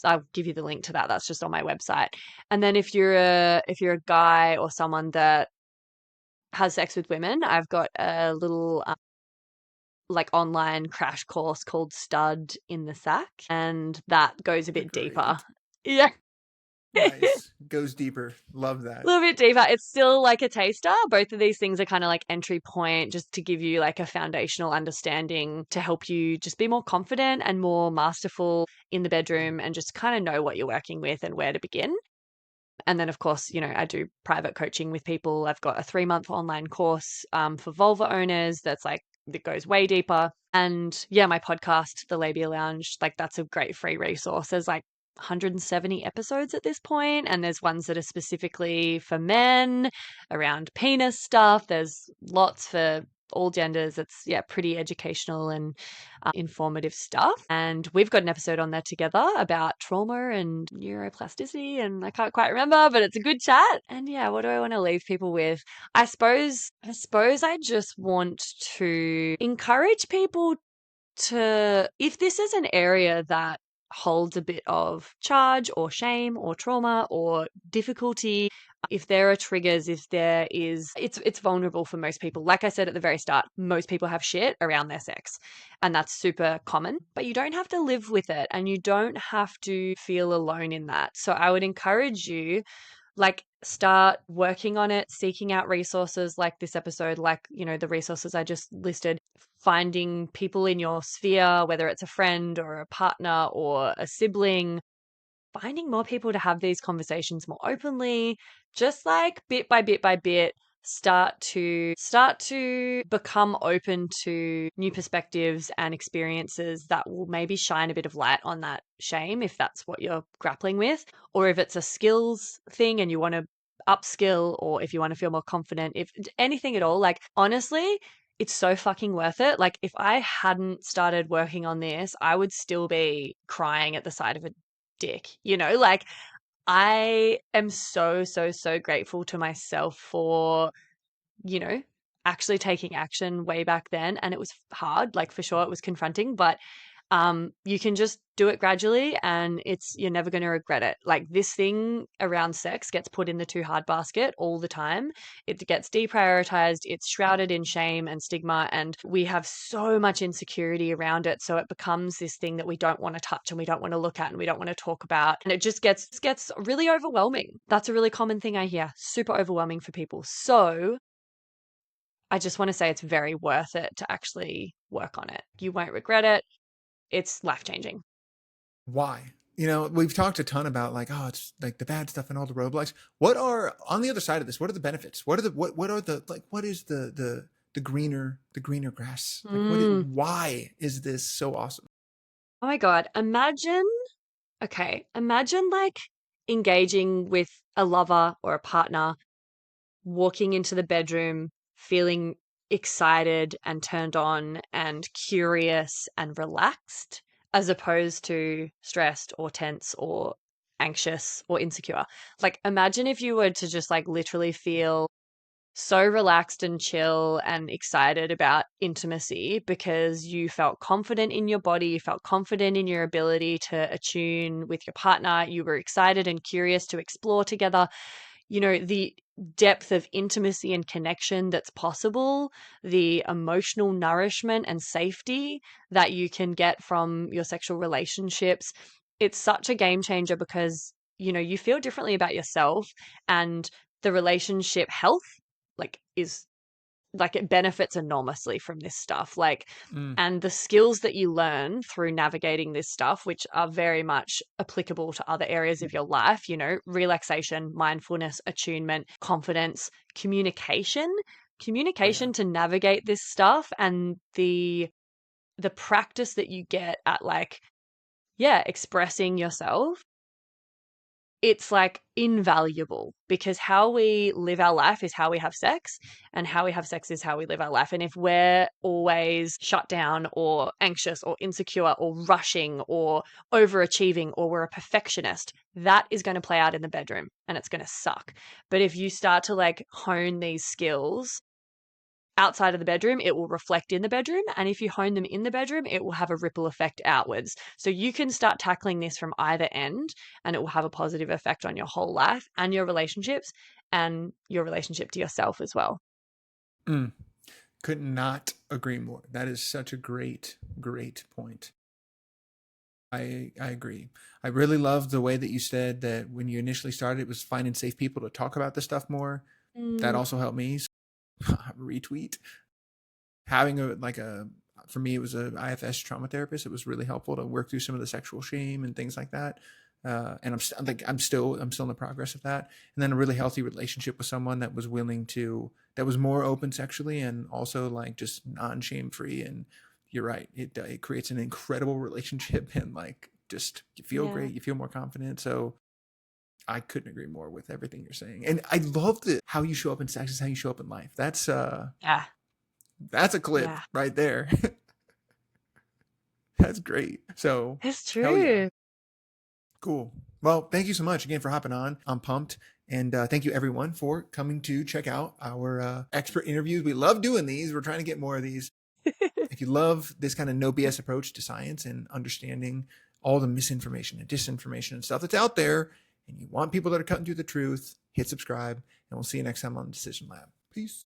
I'll give you the link to that. That's just on my website. And then if you're a guy or someone that has sex with women, I've got a little like online crash course called Stud in the Sack, and that goes a bit deeper. Great. Yeah. A Nice. Goes deeper. Love that. little bit deeper. It's still like a taster. Both of these things are kind of like entry point just to give you like a foundational understanding to help you just be more confident and more masterful in the bedroom and just kind of know what you're working with and where to begin. And then, of course, I do private coaching with people. I've got a 3-month online course for vulva owners that goes way deeper. And yeah, my podcast, the Labia Lounge, like that's a great free resource. There's like 170 episodes at this point, and there's ones that are specifically for men around penis stuff. There's lots for all genders. It's pretty educational and informative stuff. And we've got an episode on there together about trauma and neuroplasticity, and I can't quite remember, but it's a good chat. And yeah, what do I want to leave people with? I suppose I just want to encourage people to, if this is an area that holds a bit of charge or shame or trauma or difficulty, if there are triggers, if there is, it's vulnerable for most people. Like I said at the very start, most people have shit around their sex, and that's super common, but you don't have to live with it and you don't have to feel alone in that. So I would encourage you, like, start working on it, seeking out resources like this episode, like, the resources I just listed, finding people in your sphere, whether it's a friend or a partner or a sibling, finding more people to have these conversations more openly, just like bit by bit by bit, start to become open to new perspectives and experiences that will maybe shine a bit of light on that shame, if that's what you're grappling with, or if it's a skills thing and you want to upskill, or if you want to feel more confident, if anything at all. Like, honestly, it's so fucking worth it. Like, if I hadn't started working on this, I would still be crying at the side of a dick, like, I am so, so, so grateful to myself for, you know, actually taking action way back then. And it was hard, like, for sure it was confronting, but you can just do it gradually and you're never going to regret it. Like, this thing around sex gets put in the too hard basket all the time. It gets deprioritized, it's shrouded in shame and stigma, and we have so much insecurity around it. So it becomes this thing that we don't want to touch and we don't want to look at and we don't want to talk about. And it just gets really overwhelming. That's a really common thing I hear. Super overwhelming for people. So I just want to say it's very worth it to actually work on it. You won't regret it. It's life-changing. Why? We've talked a ton about like, oh, it's like the bad stuff and all the roadblocks. What are on the other side of this? What are the benefits? What are the like? What is the greener grass? Like, Mm. why is this so awesome? Oh my God. Imagine like engaging with a lover or a partner, walking into the bedroom, feeling excited and turned on and curious and relaxed, as opposed to stressed or tense or anxious or insecure. Like, imagine if you were to just like literally feel so relaxed and chill and excited about intimacy because you felt confident in your body, you felt confident in your ability to attune with your partner, you were excited and curious to explore together. The depth of intimacy and connection that's possible, the emotional nourishment and safety that you can get from your sexual relationships. It's such a game changer because, you feel differently about yourself, and the relationship health, like, is like, it benefits enormously from this stuff. Like, Mm, and the skills that you learn through navigating this stuff, which are very much applicable to other areas of your life, relaxation, mindfulness, attunement, confidence, communication, oh yeah. communication to navigate this stuff, and the practice that you get at, like, yeah, expressing yourself it's like invaluable, because how we live our life is how we have sex, and how we have sex is how we live our life. And if we're always shut down or anxious or insecure or rushing or overachieving, or we're a perfectionist, that is going to play out in the bedroom and it's going to suck. But if you start to like hone these skills outside of the bedroom, it will reflect in the bedroom. And if you hone them in the bedroom, it will have a ripple effect outwards. So you can start tackling this from either end, and it will have a positive effect on your whole life and your relationships and your relationship to yourself as well. Mm. Could not agree more. That is such a great, great point. I agree. I really love the way that you said that when you initially started, it was finding safe people to talk about this stuff more. That also helped me. So, retweet. Having for me, it was a IFS trauma therapist. It was really helpful to work through some of the sexual shame and things like that. And I'm still in the progress of that. And then a really healthy relationship with someone that was that was more open sexually and also like just non-shame free. And you're right, it creates an incredible relationship, and like just you feel great, you feel more confident. So I couldn't agree more with everything you're saying. And I love that how you show up in sex is how you show up in life. That's a clip right there. That's great. So It's hell yeah. true. Cool. Well, thank you so much again for hopping on. I'm pumped. And thank you everyone for coming to check out our expert interviews. We love doing these. We're trying to get more of these. If you love this kind of no BS approach to science and understanding all the misinformation and disinformation and stuff that's out there, and you want people that are cutting through the truth, hit subscribe, and we'll see you next time on the Decision Lab. Peace.